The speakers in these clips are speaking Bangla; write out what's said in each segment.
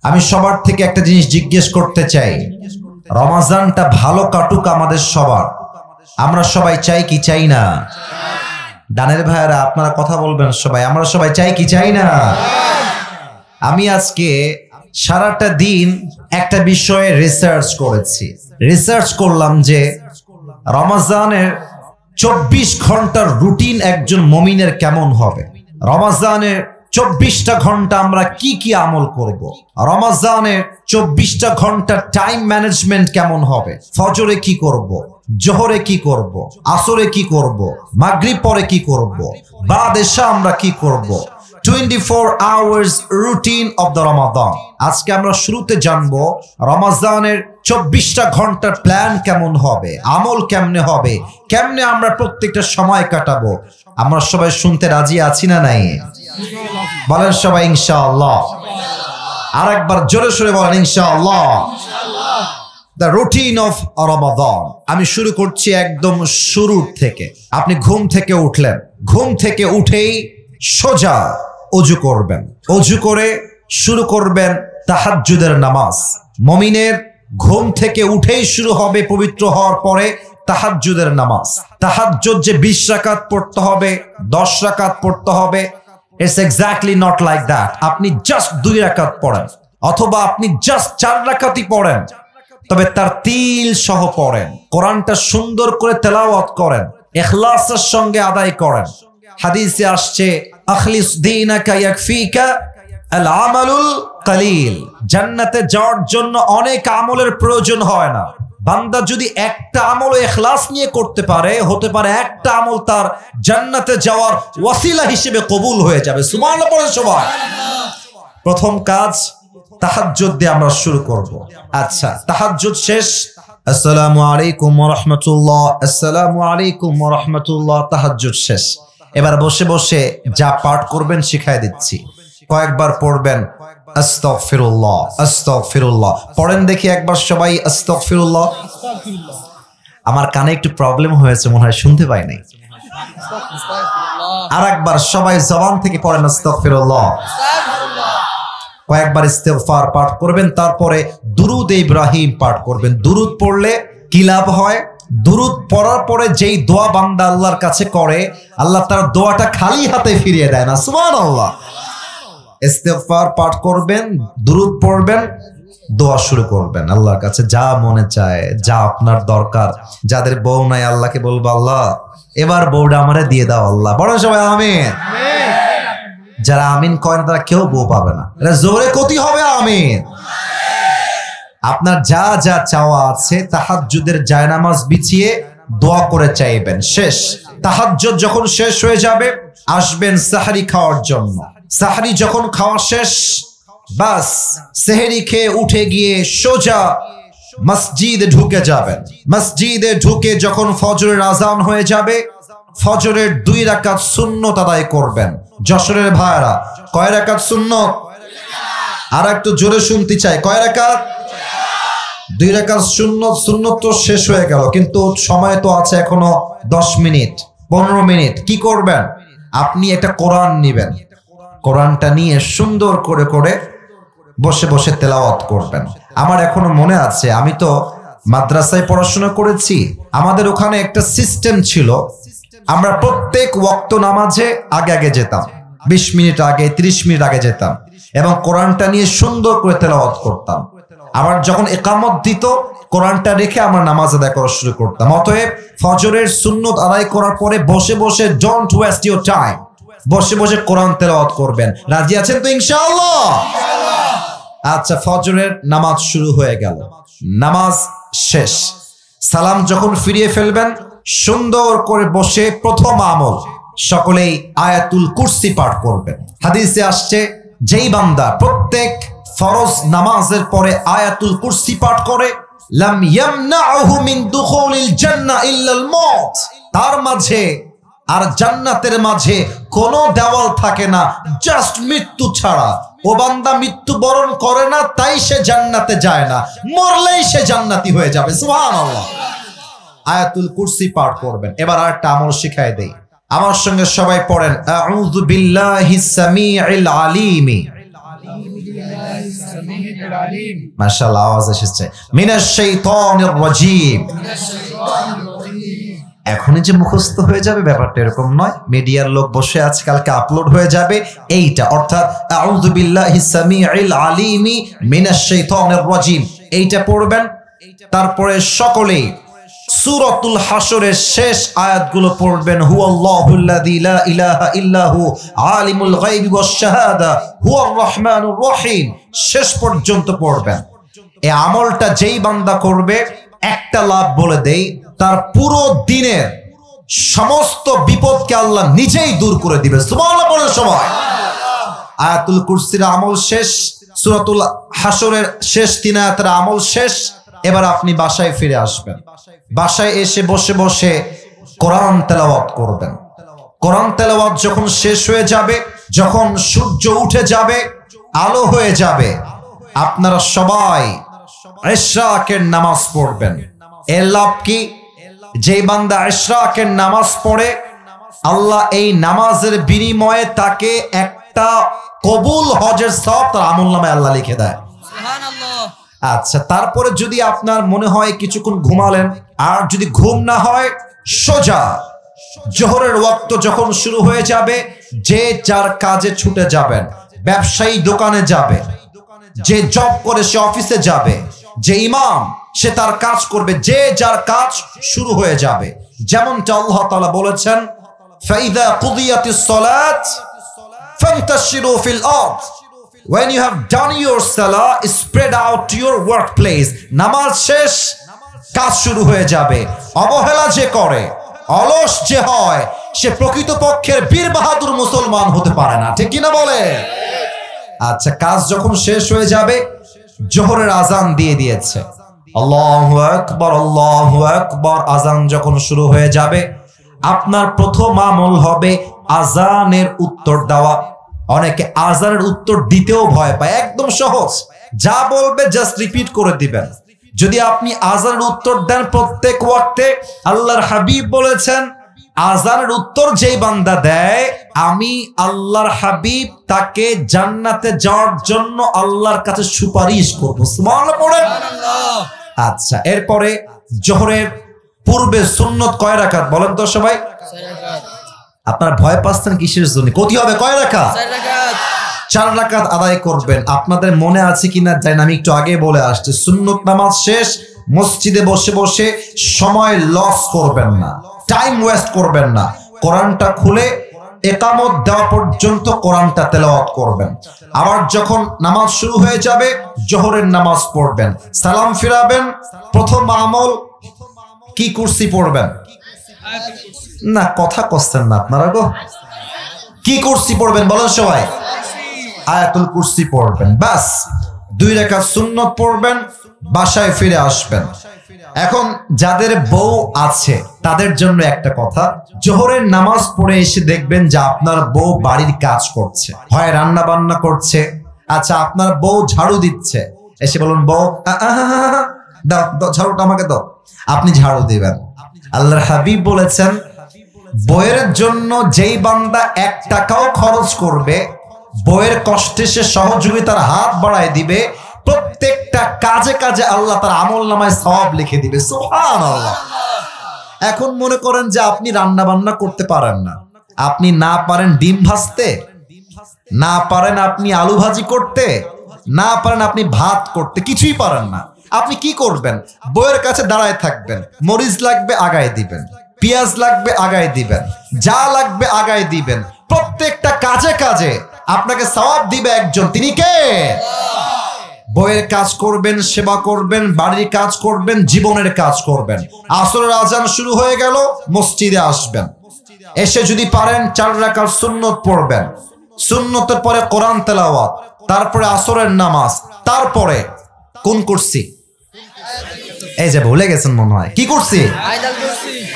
আমি সবার থেকে একটা জিনিস জিজ্ঞেস করতে চাই, রমাজানটা ভালো কাটুক আমাদের সবার। আমরা সবাই চাই কি চাই না? ডানের ভাইয়েরা আপনারা কথা বলবেন সবাই, আমরা সবাই চাই কি চাই না? আমি আজকে সারাটা দিন একটা বিষয়ে রিসার্চ করলাম যে রমাজানের 24 ঘন্টার রুটিন একজন মুমিনের কেমন হবে, রমাজানের 24টা ঘন্টা আমরা কি কি আমল করব, রমাজানের 24টা ঘন্টা টাইম ম্যানেজমেন্ট কেমন হবে, ফজরে কি করব, জোহরে কি করব, আসরে কি করব, মাগরিব পরে কি করব, বাদ এশা আমরা কি করব, 24 hours রুটিন অফ দ্য রমাদান। আজকে আমরা শুরুতে জানবো রমাজানের 24টা ঘন্টার প্ল্যান কেমন হবে, আমল কেমনে হবে, কেমনে আমরা প্রত্যেকটা সময় কাটাবো। আমরা সবাই শুনতে রাজি আছি না নাই? বলেন সবাই ইনশাআল্লাহ। আর একবার জোরে সোরে বলেন ইনশাআল্লাহ। দ্য রুটিন অফ রমাদান। আমি শুরু করছি একদম শুরুর থেকে। আপনি ঘুম থেকে উঠলেন, ঘুম থেকে উঠেই সোজা অজু করবেন, অজু করে শুরু করবেন তাহাজ্জুদের নামাজ। মুমিনের ঘুম থেকে উঠেই শুরু হবে পবিত্র হওয়ার পরে তাহাজ্জুদের নামাজ। তাহাজ্জুদ যে 20 রাকাত পড়তে হবে, 10 রাকাত পড়তে হবে, it's exactly not like that. আপনি জাস্ট 2 রাকাত পড়েন, অথবা আপনি জাস্ট 4 রাকাতই পড়েন, তবে তার তিল সহ পড়েন। কোরআনটা সুন্দর করে তেলাওয়াত করেন, ইখলাসের সঙ্গে আদায় করেন। হাদিসে আসছে আখলিস দীনাকা ইয়াকফিকা আল আমালুল কালিল। জান্নাতে যাওয়ার জন্য অনেক আমলের প্রয়োজন হয় না। বান্দা যদি একটা আমল ইখলাস নিয়ে করতে পারে, হতে পারে একটা আমল তার জান্নাতে যাওয়ার ওয়াসিলা হিসেবে কবুল হয়ে যাবে। সুবহানাল্লাহ পড়েন সবাই। প্রথম কাজ তাহাজ্জুদ দিয়ে আমরা শুরু করব। আচ্ছা, তাহাজ্জুদ শেষ, আসসালামু আলাইকুম ওয়া রাহমাতুল্লাহ, আসসালামু আলাইকুম ওয়া রাহমাতুল্লাহ, তাহাজ্জুদ শেষ। এবার বসে বসে যা পাঠ করবেন শিখাই দিচ্ছি। কয়েকবার পড়বেন আস্তাগফিরুল্লাহ, আস্তাগফিরুল্লাহ। পড়েন দেখি একবার সবাই আস্তাগফিরুল্লাহ। আমার কানে একটু প্রবলেম হয়েছে, মনে হয় শুনতে পাই নাই। আর একবার সবাই জবান থেকে পড়েন আস্তাগফিরুল্লাহ। কয়েকবার ইস্তিগফার পাঠ করবেন, তারপরে দুরুদ ইব্রাহিম পাঠ করবেন। দুরুদ পড়লে কি লাভ হয়? দুরুদ পড়ার পরে যেই দোয়া বান্দা আল্লাহর কাছে করে, আল্লাহ তার দোয়াটা খালি হাতে ফিরিয়ে দেয় না। সুবহানাল্লাহ। ইস্তিগফার পাঠ করবেন, দুরুদ পড়বেন, দোয়া শুরু করবেন আল্লাহর কাছে। যা মনে চায়, যা আপনার দরকার, যাদের বউ নাই আল্লাহকে বলবো, আল্লাহ এবার বউটা আমারে দিয়ে দাও আল্লাহ। বড় সবাই আমিন। যারা আমিন কয় না তারা কেউ বউ পাবে না। এটা জোরে কতি হবে আমিন। আপনার যা যা চাওয়া আছে তাহাজ্জুদের জায়নামাজ বিছিয়ে দোয়া করে চাইবেন। শেষ তাহাজ্জুদ যখন শেষ হয়ে যাবে, আসবেন সাহরি খাওয়ার জন্য। সাহরি যখন খাওয়া শেষ, বাস সেহরি খেয়ে উঠে গিয়ে সোজা মসজিদে ঢুকে যাবেন। মসজিদে ঢুকে যখন ফজরের আজান হয়ে যাবে, ফজরের 2 রাকাত সুন্নত আদায় করবেন। যশোরের ভাইরা, কয় রাকাত সুন্নত? আর একটু জোরে শুনতে চাই, কয় রাকাত? 2 রাকাত সুন্নত। সুন্নত তো শেষ হয়ে গেল, কিন্তু সময় তো আছে এখনো 10 মিনিট 15 মিনিট। কি করবেন? আপনি একটা কোরআন নিবেন, কোরআনটা নিয়ে সুন্দর করে করে বসে বসে তেলাওয়াত করবেন। আমার এখনো মনে আছে, আমি তো মাদ্রাসায় পড়াশোনা করেছি, আমাদের ওখানে একটা সিস্টেম ছিল। আমরা প্রত্যেক ওয়াক্ত নামাজে আগে আগে যেতাম, 20 মিনিট আগে, 30 মিনিট আগে যেতাম, এবং কোরআনটা নিয়ে সুন্দর করে তেলাওয়াত করতাম। আবার যখন ইকামত দিত, কোরআনটা রেখে আমরা নামাজ আদায় করা শুরু করতাম। অতএব ফজরের সুন্নত আদায় করার পরে বসে বসে, ডোন্ট ওয়েস্ট ইউর টাইম, বসে বসে কোরআন তেলাওয়াত করবেন। রাজি আছেন তো ইনশাআল্লাহ? আচ্ছা, ফজরের নামাজ শুরু হয়ে গেল, নামাজ শেষ। সালাম যখন ফিরিয়ে ফেলবেন, সুন্দর করে বসে প্রথম আমল সকলেই আয়াতুল কুরসি পাঠ করবেন। হাদিসে আসছে, যেই বান্দা প্রত্যেক ফরজ নামাজের পরে আয়াতুল কুরসি পাঠ করে, লাম ইয়ামনাহু মিন দুখুলিল জান্নাহ ইল্লাল মাউত, তার মাঝে আর জান্নাতের মাঝে কোনো দেওয়াল থাকে না, জাস্ট মৃত্যু ছাড়া। ও বান্দা মৃত্যুবরণ করে না, তাই সে জান্নাতে যায় না, মরলেই সে জান্নাতি হয়ে যাবে। সুবহানাল্লাহ। আয়াতুল কুরসি পাঠ করবেন। এবার আরেকটা আমল শিখাই দেই, আমার সঙ্গে সবাই পড়েন, আউযু বিল্লাহিস সামিউল আলিম মাশাআল্লাহ আওয়াজ এসেছে মিনাশ শাইতানির রাজিম। এখনই যে মুখস্থ হয়ে যাবে ব্যাপারটা এরকম নয়। মিডিয়ার লোক বসে আছে, কালকে আপলোড হয়ে যাবে এইটা, অর্থাৎ আউযু বিল্লাহিস সামিউল আলিমি মিনাশ শাইতানির রাজিম এইটা পড়বেন। তারপরে সকলেই সূরাতুল হাশরের শেষ আয়াতগুলো পড়বেন। হুয়াল্লাহুল্লাযী লা ইলাহা ইল্লাহু আলিমুল গায়বি ওয়াশ শাহাদা হুয়ার রহমানুর রহিম শেষ পর্যন্ত পড়বেন। এই আমলটা যেই বান্দা করবে একটা লাভ বলে দেই, তার পুরো দিনের সমস্ত বিপদকে আল্লাহ নিজেই দূর করে দিবে। সুবহানাল্লাহ বলেন সবাই। আয়াতুল কুরসির আমল শেষ, সূরাতুল হাশরের শেষ 3 আয়াতের আমল শেষ। এবার আপনি বাসায় ফিরে আসবেন। বাসায় এসে বসে বসে কোরআন তেলাওয়াত করবেন। কোরআন তেলাওয়াত যখন শেষ হয়ে যাবে, যখন সূর্য উঠে যাবে, আলো হয়ে যাবে, আপনারা সবাই ইশরাকের নামাজ পড়বেন। এর লাভ কি? যে বান্দা ইশরাকের নামাজ পড়ে, আল্লাহ এই নামাজের বিনিময়ে তাকে একটা কবুল হজের সওয়াব তার আমলনামায় আল্লাহ লিখে দেয়। সুবহানাল্লাহ। আচ্ছা, তারপরে যদি আপনার মনে হয় কিছুক্ষণ ঘুমালেন, আর যদি ঘুম না হয়, সোজা জোহরের ওয়াক্ত যখন শুরু হয়ে যাবে, যে যার কাজে ছুটে যাবেন। ব্যবসায়ী দোকানে যাবে, যে জব করে সে অফিসে যাবে, যে ইমাম সে তার কাজ করবে, যে যার কাজ শুরু হয়ে যাবে। যেমনটা আল্লাহ তাআলা বলেছেন, ফাইদা কুদিয়াতিস সালাত ফান্তাশিরু ফিল আরদ। When you have done your salah, spread out to your workplace. নামাজ শেষ, কাজ শুরু হয়ে যাবে। অবহেলা যে করে, অলস যে হয়, সে প্রকৃতপক্ষের বীর বাহাদুর মুসলমান হতে পারে না। ঠিক কিনা বলে? আচ্ছা, কাজ যখন শেষ হয়ে যাবে, জোহরের আজান দিয়ে দিয়েছে, আল্লাহু আকবার আল্লাহু আকবার আজান যখন শুরু হয়ে যাবে, আপনার প্রথম আমল হবে আজানের উত্তর দেওয়া। অনেকে আজানের উত্তর দিতেও ভয় পায়। একদম সহজ, যা বলবে জাস্ট রিপিট করে দিবেন। যদি আপনি আজানের উত্তর দেন প্রত্যেক ওয়াক্তে, আল্লাহর হাবিব বলেছেন, আজানের উত্তর যেই বান্দা দেয়, আমি আল্লাহর হাবিব তাকে জান্নাতে যাওয়ার জন্য আল্লাহর কাছে সুপারিশ করব। সুবহানাল্লাহ পড়েন। আচ্ছা, এরপরে জোহরের পূর্বে সুন্নত কয় রাকাত বলেন তো সবাই? 4 রাকাত। আপনারা ভয় পাচ্ছেন কিসের জন্য? কতি হবে? কয় রাকাত? 4 রাকাত। 4 রাকাত আদায় করবেন। আপনাদের মনে আছে কিনা জানি না, আমি একটু আগে বলে আসছি, সুন্নত নামাজ শেষ মসজিদে বসে বসে সময় লস করবেন না, টাইম ওয়েস্ট করবেন না। কোরআনটা খুলে ইকামত দেওয়া পর্যন্ত কোরআনটা তেলাওয়াত করবেন। আবার যখন নামাজ শুরু হয়ে যাবে, জোহরের নামাজ পড়বেন, সালাম ফিরাবেন। প্রথম আমল কি? কুরসি পড়বেন। না, কথা কচ্ছেন না আপনারা গো। কি কুরসি পড়বেন বলেন সবাই? আয়াতুল কুরসি পড়বেন। বাস 2 রাকাত সুন্নত পড়বেন, বাসায় ফিরে আসবেন। এখন যাদের বউ আছে তাদের জন্য একটা কথা, জোহরের নামাজ পড়ে এসে দেখবেন যে আপনার বউ বাড়ির কাজ করছে, হয় রান্না বান্না করছে। আচ্ছা, আপনার বউ ঝাড়ু দিচ্ছে, এসে বলুন, বউ দাও দাও ঝাড়ুটা আমাকে দাও। আপনি ঝাড়ু দিবেন। আল্লাহর হাবিব বলেছেন, বউয়ের জন্য যেই বান্দা 1 টাকাও খরচ করবে, বউয়ের কষ্টে সে সহযোগিতার হাত বাড়ায় দিবে, প্রত্যেকটা কাজে কাজে আল্লাহ তার আমলনামায় সওয়াব লিখে দিবে। সুবহানাল্লাহ। এখন মনে করেন যে আপনি রান্না বান্না করতে পারেন না, আপনি না পারেন ডিম ভাজতে, না পারেন আপনি আলু ভাজি করতে, না পারেন আপনি ভাত করতে, কিছুই পারেন না। আপনি কি করবেন? বউয়ের কাছে দাঁড়ায় থাকবেন, মরিচ লাগবে আগায় দিবেন, পেঁয়াজ লাগবে আগায় দিবেন, যা লাগবে আগায় দিবেন। প্রত্যেকটা কাজে কাজে আপনাকে সওয়াব দিবে একজন, তিনি কে? বউয়ের কাজ করবেন, সেবা করবেন, বাড়ির কাজ করবেন, জীবনের কাজ করবেন। আসরের আজান শুরু হয়ে গেল, মসজিদে আসবেন। এসে যদি পারেন 4 রাকাত সুন্নত পড়বেন, সুন্নতের পরে কোরআন তেলাওয়াত, তারপরে আসরের নামাজ, তারপরে কোন কুরসি? এই যে ভুলে গেছেন মনে হয়, কি কুরসি?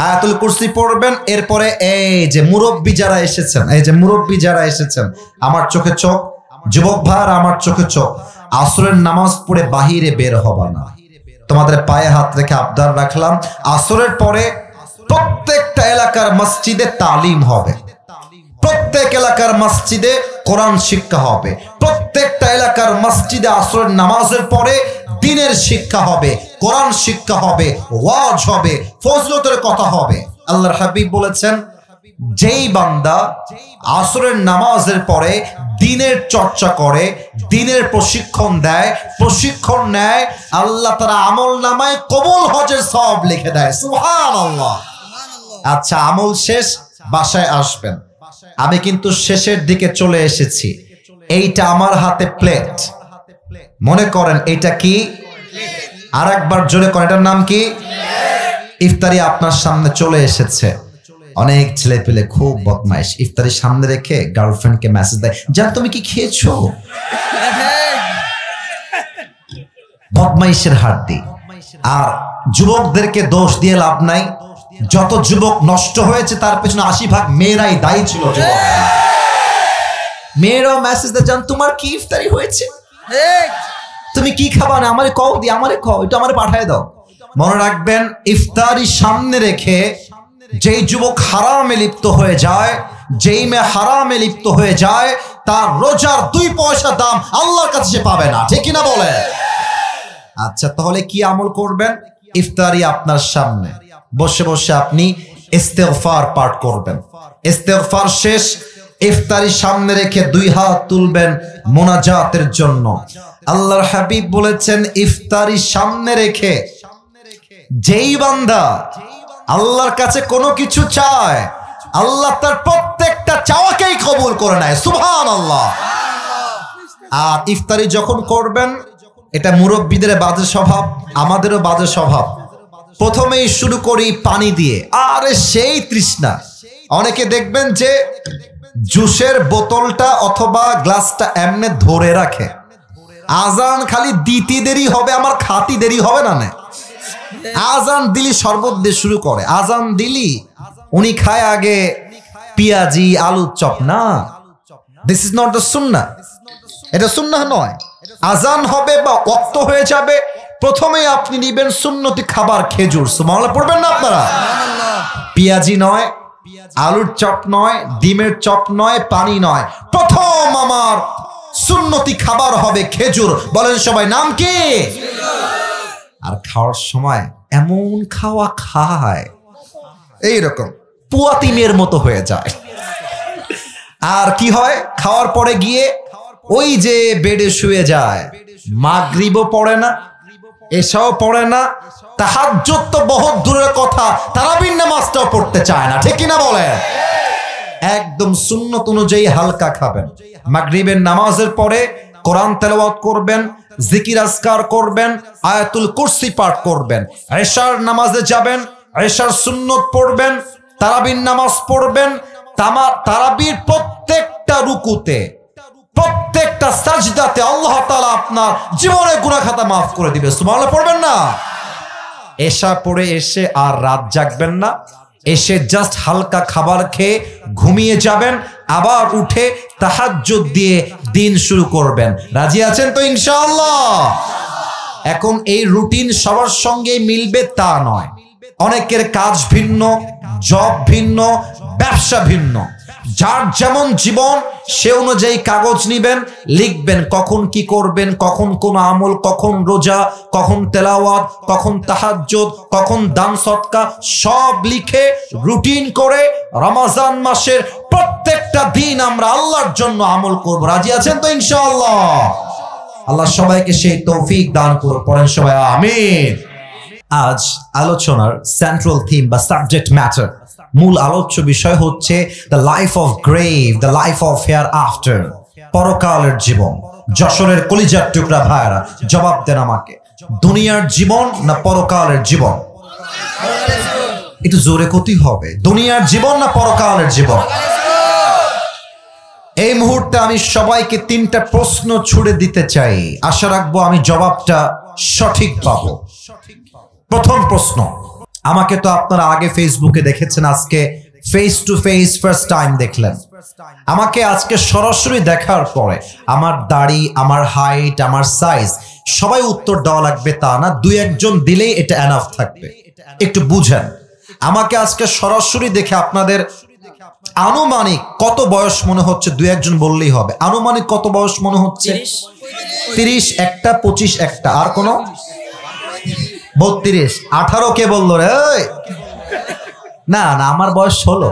আয়াতুল কুরসি পড়বেন। এরপরে এই যে মুরব্বী যারা এসেছেন, এই যে মুরব্বী যারা এসেছেন, আমার চোখে চোখ, যুবক ভাইরা আমার চোখে চোখ, আসরের নামাজ পড়ে বাহিরে বের হবা না। তোমাদের পায়ে হাত রেখে আবদার রাখলাম, আসরের পরে প্রত্যেকটা এলাকার মসজিদে তালিম হবে, প্রত্যেক এলাকার মসজিদে কোরআন শিক্ষা হবে, প্রত্যেকটা এলাকার মসজিদে আসরের নামাজের পরে দ্বীনের শিক্ষা হবে, কোরআন শিক্ষা হবে, ওয়াজ হবে, ফজিলতের কথা হবে। আল্লাহর হাবিব বলেছেন, যেই বান্দা আসরের নামাজের পরে দ্বীনের চর্চা করে, দ্বীনের প্রশিক্ষণ নেয়, আল্লাহ তার আমলনামায় কবুল হজের সওয়াব লিখে দেয়। সুবহানাল্লাহ। আচ্ছা, আমল শেষ, বাসায় আসবেন। আমি কিন্তু শেষের দিকে চলে এসেছি। এইটা আমার হাতে প্লেট, মনে করেন এটা কি? আর একবার জোরে করেন, এটার নাম কি? ইফতারি আপনার সামনে চলে এসেছে। অনেক ছেলে পেলে খুব বদমাইশ, ইফতারি সামনে রেখে গার্লফ্রেন্ডকে মেসেজ দেয়, জান তুমি কি খেয়েছো? বদমাইশের হাড্ডি। আর যুবকদেরকে দোষ দিয়ে লাভ নাই, যত যুবক নষ্ট হয়েছে তার পেছনে 80% মেয়েরাই দায়ী ছিল। মেয়েরাও মেসেজ দেয়, জান তোমার কি ইফতারি হয়েছে, তুমি কি খাবা, না আমারে কও দি, আমারে কও, এটা আমারে পাঠায় দাও। মনে রাখবেন, ইফতারি সামনে রেখে যেই যুবক হারামে লিপ্ত হয়ে যায়, যেই মেয়ে হারামে লিপ্ত হয়ে যায়, তার রোজার 2 পয়সা দাম আল্লাহর কাছে সে পাবে না। ঠিক কিনা বলে? আচ্ছা, তাহলে কি আমল করবেন? ইফতারি আপনার সামনে, বসে বসে আপনি ইস্তেগফার পাঠ করবেন। ইস্তেগফার শেষ, ইফতারি সামনে রেখে 2 হাত তুলবেন মোনাজাতের জন্য। আল্লাহর হাবিব বলেছেন, ইফতারি সামনে রেখে যেই বান্দা আল্লাহর কাছে কোনো কিছু চায়, আল্লাহ তার প্রত্যেকটা চাওয়াকেই কবুল করে নেয়। সুবহানাল্লাহ। আর ইফতারি যখন করবেন, এটা মুরব্বীদের বাজে স্বভাব, আমাদেরও বাজে স্বভাব। প্রথমেই শুরু করি পানি দিয়ে, আরে সেই তৃষ্ণা। অনেকে দেখবেন যে জুসের বোতলটা অথবা গ্লাসটা এমনি ধরে রাখে, আজান খালি দিতে দেরি হবে, আমার খাতি দেরি হবে না। আজান দিলি শরবত দিয়ে শুরু করে, আজান দিলি উনি খায় আগে পেঁয়াজি আলুর চপ। না, দিস ইজ নট দ্য সুন্নাহ, এটা সুন্নাহ নয়। আজান হবে বা ওয়াক্ত হয়ে যাবে, প্রথমেই আপনি নিবেন সুন্নতি খাবার খেজুর। সুবহানাল্লাহ পড়বেন না আপনারা? পেঁয়াজি নয়, আলুর চপ নয়, ডিমের চপ নয়, পানি নয়, প্রথম আমার সুন্নতি খাবার হবে খেজুর। বলেন সবাই, নাম কি? আর খাওয়ার সময় এমন খাওয়া খায়, এইরকম পুয়াতিমের মতো হয়ে যায়। আর কি হয়, খাওয়ার পরে গিয়ে ওই যে বেডে শুয়ে যায়, মাগরিবও পড়ে না, এশাও পড়ে না, তাহাজ্জুদ তো বহুত দূরের কথা, তারাবির নামাজটাও পড়তে চায় না। ঠিক কিনা বলেন? একদম সুন্নত অনুযায়ী হালকা খাবেন। মাগরিবের নামাজের পরে কোরআন তেলাওয়াত করবেন, জিকির আজকার করবেন, আয়াতুল কুরসি পাঠ করবেন। এশার নামাজে যাবেন, এশার সুন্নত পড়বেন, তারাবির নামাজ পড়বেন। তারাবির প্রত্যেকটা রুকুতে, প্রত্যেকটা সাজদাতে আল্লাহ তাআলা আপনার জীবনের গুনাহ খাতা মাফ করে দিবে। সুবহানাল্লাহ পড়বেন না? এশা পড়ে এসে আর রাত জাগবেন না, এসে জাস্ট হালকা খাবার খেয়ে ঘুমিয়ে যাবেন, আবার উঠে তাহাজ্জুদ দিয়ে দিন শুরু করবেন। রাজি আছেন তো ইনশাআল্লাহ? এখন এই রুটিন সবার সঙ্গে মিলবে তা নয়, অনেকের কাজ ভিন্ন, জব ভিন্ন, ব্যবসা ভিন্ন। যার যেমন জীবন সে অনুযায়ী কাগজ নিবেন, লিখবেন কখন কি করবেন, কখন কোন আমল, কখন রোজা, কখন তেলাওয়াত, কখন তাহাজ্জুদ, কখন দান সদকা, সব লিখে রুটিন করে রমজান মাসের প্রত্যেকটা দিন আমরা আল্লাহর জন্য আমল করব। রাজি আছেন তো ইনশাআল্লাহ? আল্লাহ সবাইকে সেই তৌফিক দান করুন। পড়েন সবাই আমিন। আজ আলোচনার সেন্ট্রাল থিম বা সাবজেক্ট ম্যাটার, মূল আলোচ্য বিষয় হচ্ছে the life of grave, the life of hair after, পরকালের জীবন। যশোরের কলিজার টুকরা ভাইরা জবাব দেন আমাকে, দুনিয়ার জীবন না পরকালের জীবন? একটু জোরে কতি হবে, দুনিয়ার জীবন না পরকালের জীবন? এই মুহূর্তে আমি সবাইকে 3টা প্রশ্ন ছুড়ে দিতে চাই, আশা রাখবো আমি জবাবটা সঠিক পাবো। প্রথম প্রশ্ন, আমাকে তো আপনারা আগে ফেসবুকে দেখেছেন, আজকে face to face first time দেখলেন। আমাকে আজকে সরাসরি দেখার পরে আমার দাড়ি, আমার হাইট, আমার সাইজ সবাই উত্তর দেওয়া লাগবে তা না, 2-1 জন দিলেই এটা এনাফ থাকবে। একটু বুঝেন, আমাকে আজকে সরাসরি দেখে আপনাদের আনুমানিক কত বয়স মনে হচ্ছে? দুই একজন বললেই হবে। আনুমানিক কত বয়স মনে হচ্ছে? 30 একটা, 25 একটা, আর কোন 32। 18 কে বললো রে? না না, আমার বয়স 16।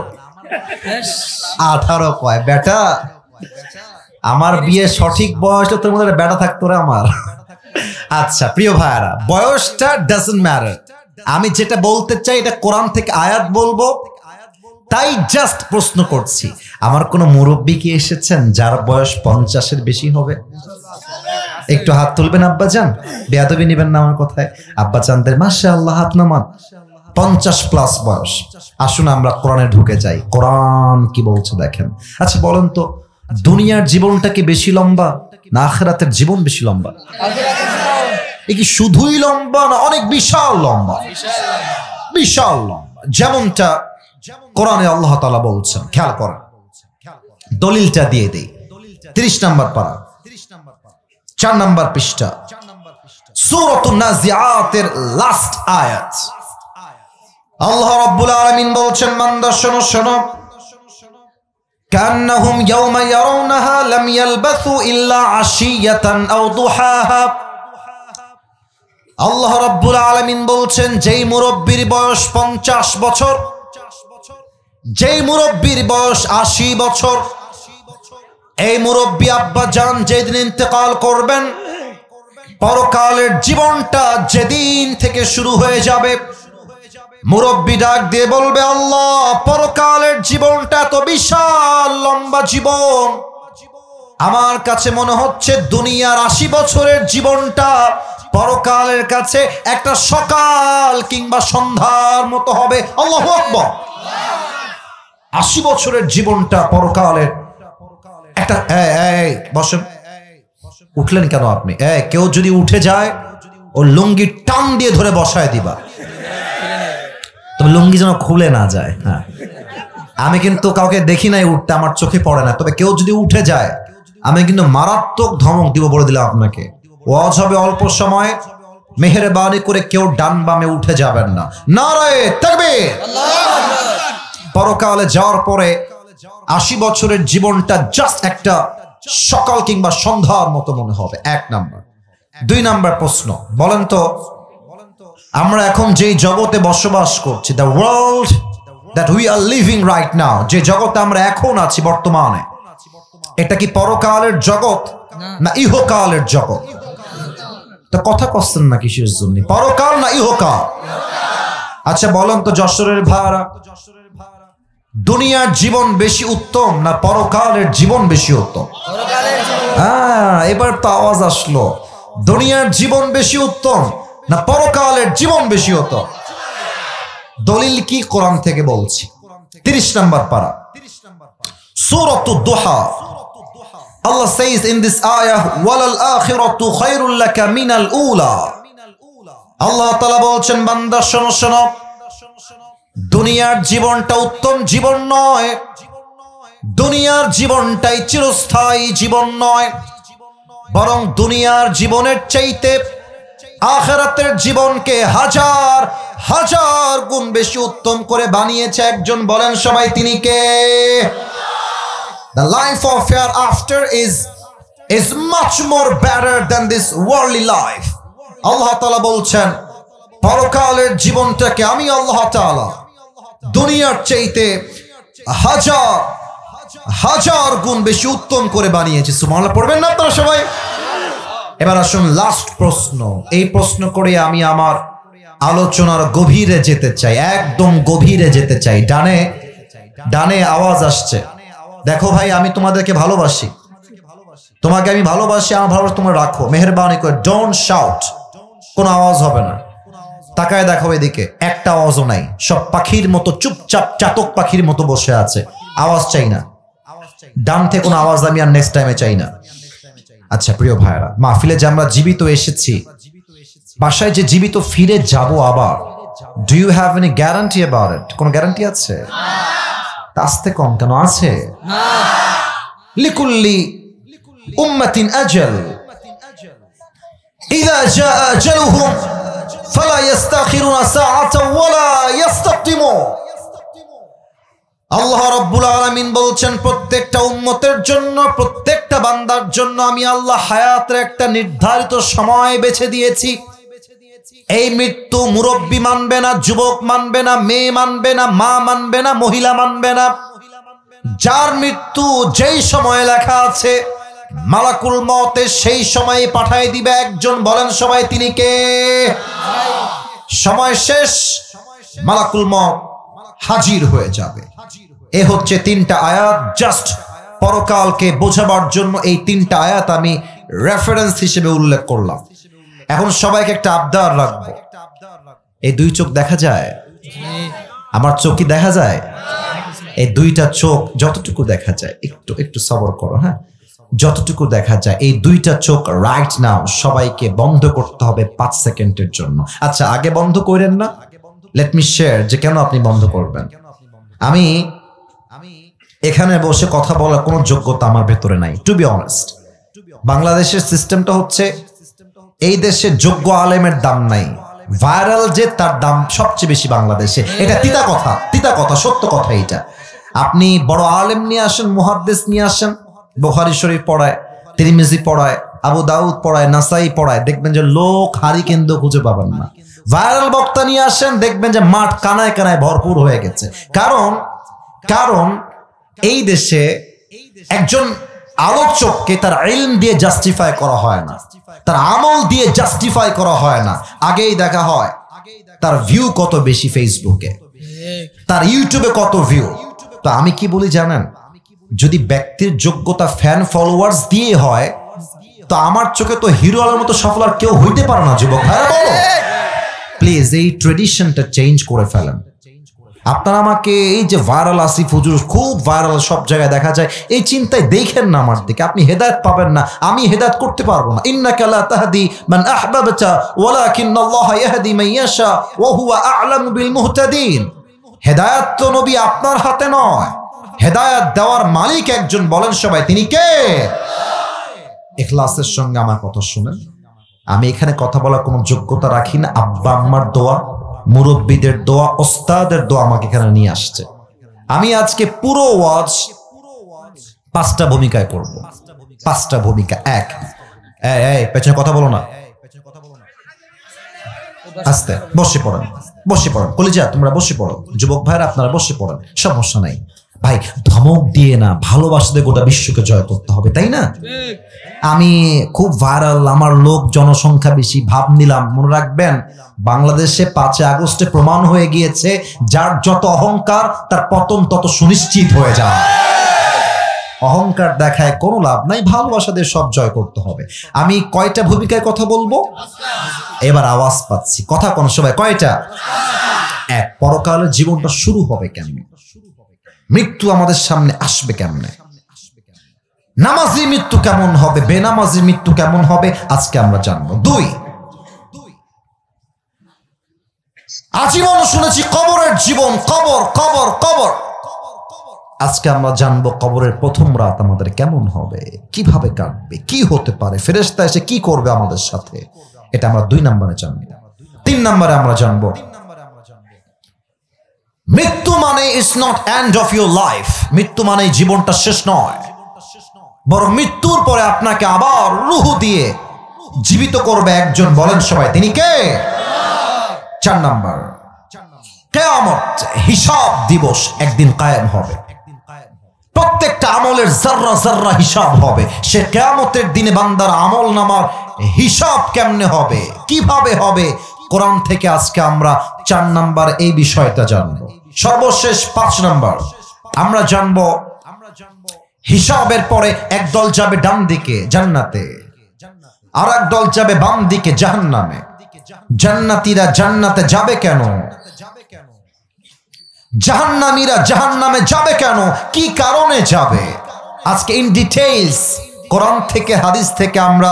18 কয় বেটা? আমার বিয়ে সঠিক বয়স তোর মধ্যে বেটা থাকতো রে আমার। আচ্ছা প্রিয় ভাইয়ারা, বয়সটা ডাজন্ট ম্যাটার। আমি যেটা বলতে চাই এটা কোরআন থেকে আয়াত বলবো, তাই জাস্ট প্রশ্ন করছি। আমার কোন মুরব্বী কি এসেছেন যার বয়স 50-এর বেশি হবে? একটু হাত তুলবেন আব্বাজান, বেয়াদবি নেবেন না আমার কথায়। আব্বাজানদের মাশাআল্লাহ হাত নামান। 50+ বয়স। আসুন আমরা কোরআনে ঢুকে যাই। কোরআন কি বলছে দেখেন। আচ্ছা বলেন তো, দুনিয়ার জীবনটা কি বেশি লম্বা না আখিরাতের জীবন বেশি লম্বা? এ কি শুধুই লম্বা না অনেক বিশাল লম্বা? বিশাল লম্বা। যেমনটা কোরআনে আল্লাহ তাআলা বলছেন, খেয়াল করেন। দলিলটা দিয়ে দেই। 30 নম্বর পারা, 4 নম্বর পৃষ্ঠা, সূরাতুন নাজিআতের লাস্ট আয়াত। আল্লাহ রাব্বুল আলামিন বলছেন, বান্দা শোনো শোনো, কান্নাহুম ইয়াওমা ইয়ারাউনাহা লাম ইয়ালবাসু ইল্লা আশিয়াতান আও দুহাহা। আল্লাহ রাব্বুল আলামিন বলছেন, যেই মুরব্বির বয়স 50 বছর, যেই মুরব্বির বয়স 80 বছর, এই মুরব্বি আব্বা জান যেদিন ইন্তেকাল করবেন, পরকালের জীবনটা যেদিন থেকে শুরু হয়ে যাবে, মুরব্বি ডাক দিয়ে বলবে, আল্লাহ পরকালের জীবনটা তো বিশাল লম্বা জীবন, আমার কাছে মনে হচ্ছে দুনিয়ার 80 বছরের জীবনটা পরকালের কাছে একটা সকাল কিংবা সন্ধ্যার মতো হবে। আল্লাহু আকবার। 80 বছরের জীবনটা পরকালের একটা। বসেন, উঠলেন কেন আপনি? কেউ যদি উঠে যায় ও লুঙ্গি টান দিয়ে ধরে বসায় দিবা, তবে লুঙ্গি যেন খুলে না যায়। হ্যাঁ, আমি কিন্তু কাউকে দেখি নাই উঠতে, আমার চোখে পড়ে না, তবে কেউ যদি উঠে যায় আমি কিন্তু মারাত্মক ধমক দিব, বলে দিলাম আপনাকে। ওয়াজ হবে অল্প সময়, মেহেরবানি করে কেউ ডান বামে উঠে যাবেন না। নারায়ে তাকবীর। পরকালে যাওয়ার পরে 80 বছরের জীবনটা জাস্ট একটা সকাল কিংবা সন্ধ্যার মতো মনে হবে। 1 নাম্বার। 2 নাম্বার প্রশ্ন, বলেন তো আমরা এখন যেই জগতে বসবাস করছি, the world that we are living right now, যে জগতে আমরা এখন আছি বর্তমানে, এটা কি পরকালের জগৎ না ইহকালের জগৎ? তা কথা কচ্ছেন না কিসের জন্য? পরকাল না ইহকাল? আচ্ছা বলেন তো যশোরের ভাড়া, দুনিয়ার জীবন বেশি উত্তম না পরকালের জীবন বেশি উত্তম? হ্যাঁ, এবার তো আওয়াজ আসলো। দুনিয়ার জীবন বেশি উত্তম না পরকালের জীবন বেশি উত্তম? দলিল কি? কোরআন থেকে বলছি। 30 নম্বর পারা, সূরাতুদ দুহা। Allah says in this ayah, walal akhiratu khairul laka minal ula. আল্লাহ তাআলা বলছেন, বান্দা শোনো শোনো, দুনিয়ার জীবনটা উত্তম জীবন নয়, দুনিয়ার জীবনটাই চিরস্থায়ী জীবন নয়, বরং দুনিয়ার জীবনের চাইতে আখিরাতের জীবনকে হাজার হাজার গুণ বেশি উত্তম করে বানিয়েছে একজন। বলেন সবাই তিনি কে? The life of hereafter is much more better than this worldly life. আল্লাহ তাআলা বলছেন, পরকালের জীবনটাকে আমি আল্লাহ তাআলা দুনিয়ার চাইতে হাজার হাজার গুণ বেশি উত্তম করে বানিয়েছি। সুবহানাল্লাহ পড়বেন না আপনারা সবাই? এবার আসুন লাস্ট প্রশ্ন। এই প্রশ্ন করে আমি আমার আলোচনার গভীরে যেতে চাই, একদম গভীরে যেতে চাই। ডানে ডানে আওয়াজ আসছে। দেখো ভাই, আমি তোমাদেরকে ভালোবাসি, তোমাকে আমি ভালোবাসি, আমার ভালোবাসা তোমরা রাখো। মেহেরবানি করে ডোন্ট শাউট, কোনো আওয়াজ হবে না। তাকায় দেখো এদিকে, একটা আওয়াজও নাই। সব পাখির মতো চুপচাপ চাতক পাখির মতো বসে আছে, আওয়াজ চাই না। ডান থেকে কোনো আওয়াজ আমি আর নেক্সট টাইমে চাই না। আচ্ছা প্রিয় ভাইরা, মাহফিলে যে আমরা জীবিত এসেছি, বাসায় যে জীবিত ফিরে যাব আবার, do you have any guarantee about it? কোনো গ্যারান্টি আছে? আসতে কম কেন আছে? লিকুল্লি উম্মাতিন আজাল, ইযা জা আজালুহুম ফালা ইস্তাখিরুনা সাআতান ওয়ালা ইস্তাকদিমুন। আল্লাহ রাব্বুল আলামিন বলছেন প্রত্যেকটা উম্মতের জন্য, প্রত্যেকটা বান্দার জন্য আমি আল্লাহ হায়াতের একটা নির্ধারিত সময় বেছে দিয়েছি। এই মৃত্যু মুরব্বী মানবে না, যুবক মানবে না, মেয়ে মানবে না, মা মানবে না, মহিলা মানবে না। যার মৃত্যু যেই সময়ে লেখা আছে মালাকুল মউত সেই সময়ে পাঠিয়ে দিবে একজন। বলেন সবাই তিনি কে? সময় শেষ, মালাকুল মউত হাজির হয়ে যাবে। এ হচ্ছে তিনটা আয়াত, জাস্ট পরকালকে বোঝাবার জন্য এই তিনটা আয়াত আমি রেফারেন্স হিসেবে উল্লেখ করলাম। এখন সবাইকে একটা আবদার রাখবো, এই দুই চোখ দেখা যায়? আমার চোখ কি দেখা যায়? এই দুইটা চোখ যতটুকু দেখা যায়, একটু একটু সবর করো, হ্যাঁ, যতটুকু দেখা যায় এই দুইটা চোখ রাইট নাও সবাইকে বন্ধ করতে হবে 5 সেকেন্ডের জন্য। আচ্ছা, আগে বন্ধ করেন না, লেট মি শেয়ার যে কেন আপনি বন্ধ করবেন। আমি এখানে বসে কথা বলার কোনো যোগ্যতা আমার ভেতরে নাই, টু বি অনেস্ট। বাংলাদেশের সিস্টেমটা হচ্ছে এই দেশে যোগ্য আলেমের দাম নাই, ভাইরাল যে তার দাম সবচেয়ে বেশি বাংলাদেশে। এটা তিতা কথা, তিতা কথা, সত্য কথা। এটা আপনি বড় আলেম নিয়ে আসেন, মুহাদ্দিস নিয়ে আসেন, বুখারী শরীফ পড়ায়, তিরমিজি পড়ায়, আবু দাউদ পড়ায়, নাসাই পড়ায়, দেখবেন যে লোক হারি কেন্দ্র খুঁজে পাবেন না। ভাইরাল বক্তা নিয়ে আসেন, দেখবেন যে মাঠ কানায় কানায় ভরপুর হয়ে গেছে। কারণ এই দেশে একজন আলোচককে তার ইলম দিয়ে জাস্টিফাই করা হয় না, তার আমল দিয়ে জাস্টিফাই করা হয় না। আগেই দেখা হয় তার ভিউ কত বেশি ফেসবুকে, তার ইউটিউবে কত ভিউ। তো আমি কি বলি জানেন, যদি ব্যক্তির যোগ্যতা ফ্যান ফলোয়ার্স দিয়ে হয়, তো আমার চোখে তো হিরো আলমের মতো সফল আর কেউ হইতে পারে না। যুবক ভাইরা বলো প্লিজ, এই ট্রেডিশনটা চেঞ্জ করে ফেলেন। আপনারা আমাকে এই যে ভাইরাল আসিফ হুজুর খুব ভাইরাল, সব জায়গায় দেখা যায়, এই চিন্তায় দেখেন না আমার দিকে, আপনি হেদায়েত পাবেন না, আমি হেদায়েত করতে পারবো না। ইন্নাকা লা তাহদি মান আহবাবতা ওয়ালাকিন্নাল্লাহা ইয়াহদি মান ইয়াশা ওয়া হুয়া আ'লামু বিল মুহতাদিন। হেদায়েত তো নবী আপনার হাতে নয়, হেদায়েত দেওয়ার মালিক একজন। বলেন সবাই তিনি কে? ইখলাসের সঙ্গে আমার কথা শুনেন। আমি এখানে কথা বলার কোনো যোগ্যতা রাখি না, আব্বা আম্মার দোয়া, মুরব্বীদের দোয়া, ওস্তাদের দোয়া আমাকে এখানে নিয়ে আসছে। আমি আজকে পুরো ওয়াজ 5টা ভূমিকায় করব, 5টা ভূমিকা। এক, এই পেছনে কথা বলো না, আস্তে বসে পড়েন, বসে পড়েন। কলিজা তোমরা বসে পড়ো, যুবক ভাইরা আপনারা বসে পড়েন, সমস্যা নাই ভাই। ধমক দিয়ে না, ভালোবাসতে গোটা বিশ্বকে জয় করতে হবে, তাই না? আমি খুব ভাইরাল, আমার লোক জনসংখ্যা বেশি ভাব নিলাম। মনে রাখবেন বাংলাদেশে 5 আগস্টে প্রমাণ হয়ে গিয়েছে, যার যত অহংকার তার পতন তত সুনিশ্চিত হয়ে যায়। অহংকার দেখায় কোনো লাভ নাই, ভালোবাসা দিয়ে সব জয় করতে হবে। আমি কয়টা ভূমিকায় কথা বলবো? এবার আওয়াজ পাচ্ছি, কথা কোন সবাই কয়টা? এক, পরকালের জীবনটা শুরু হবে কেমনে, মৃত্যু আমাদের সামনে আসবে কেমনে, নামাজি মৃত্যু কেমন হবে, বেনামাজি মৃত্যু কেমন হবে, আজকে আমরা জানবো। 2, আজীবন শুনেছি কবরের জীবন, কবর কবর কবর। আজকে আমরা জানবো কবরের প্রথম রাত আমাদের কেমন হবে, কিভাবে কাটবে, কি হতে পারে, ফেরেশতা এসে কি করবে আমাদের সাথে, এটা আমরা 2 নম্বরে জানবো। 3 নম্বরে আমরা জানবো মৃত্যু মানে it's not end of your life. মৃত্যু মানে জীবনটা শেষ নয়, বরং মৃত্যুর পরে আপনাকে আবার রূহ দিয়ে জীবিত করবে একজন। বলেন সবাই তিনি কে? 4 নম্বর, কিয়ামত, হিসাব দিবস একদিন কায়েম হবে। প্রত্যেকটা আমলের জাররা জাররা হিসাব হবে। সে কিয়ামতের দিনে বান্দার আমল নামার হিসাব কেমনে হবে, কিভাবে হবে, কোরআন থেকে আজকে আমরা 4 নম্বর এই বিষয়টা জানবো। সর্বশেষ 5 নম্বর আমরা জানবো হিসাবের পরে একদল যাবে ডান দিকে জান্নাতে, আর এক দল যাবে বাম দিকে জাহান্নামে। জান্নাতীরা জান্নাতে যাবে কেন, জাহান্নামীরা জাহান্নামে যাবে কেন, কি কারণে যাবে, আজকে ইন ডিটেইলস কোরআন থেকে হাদিস থেকে আমরা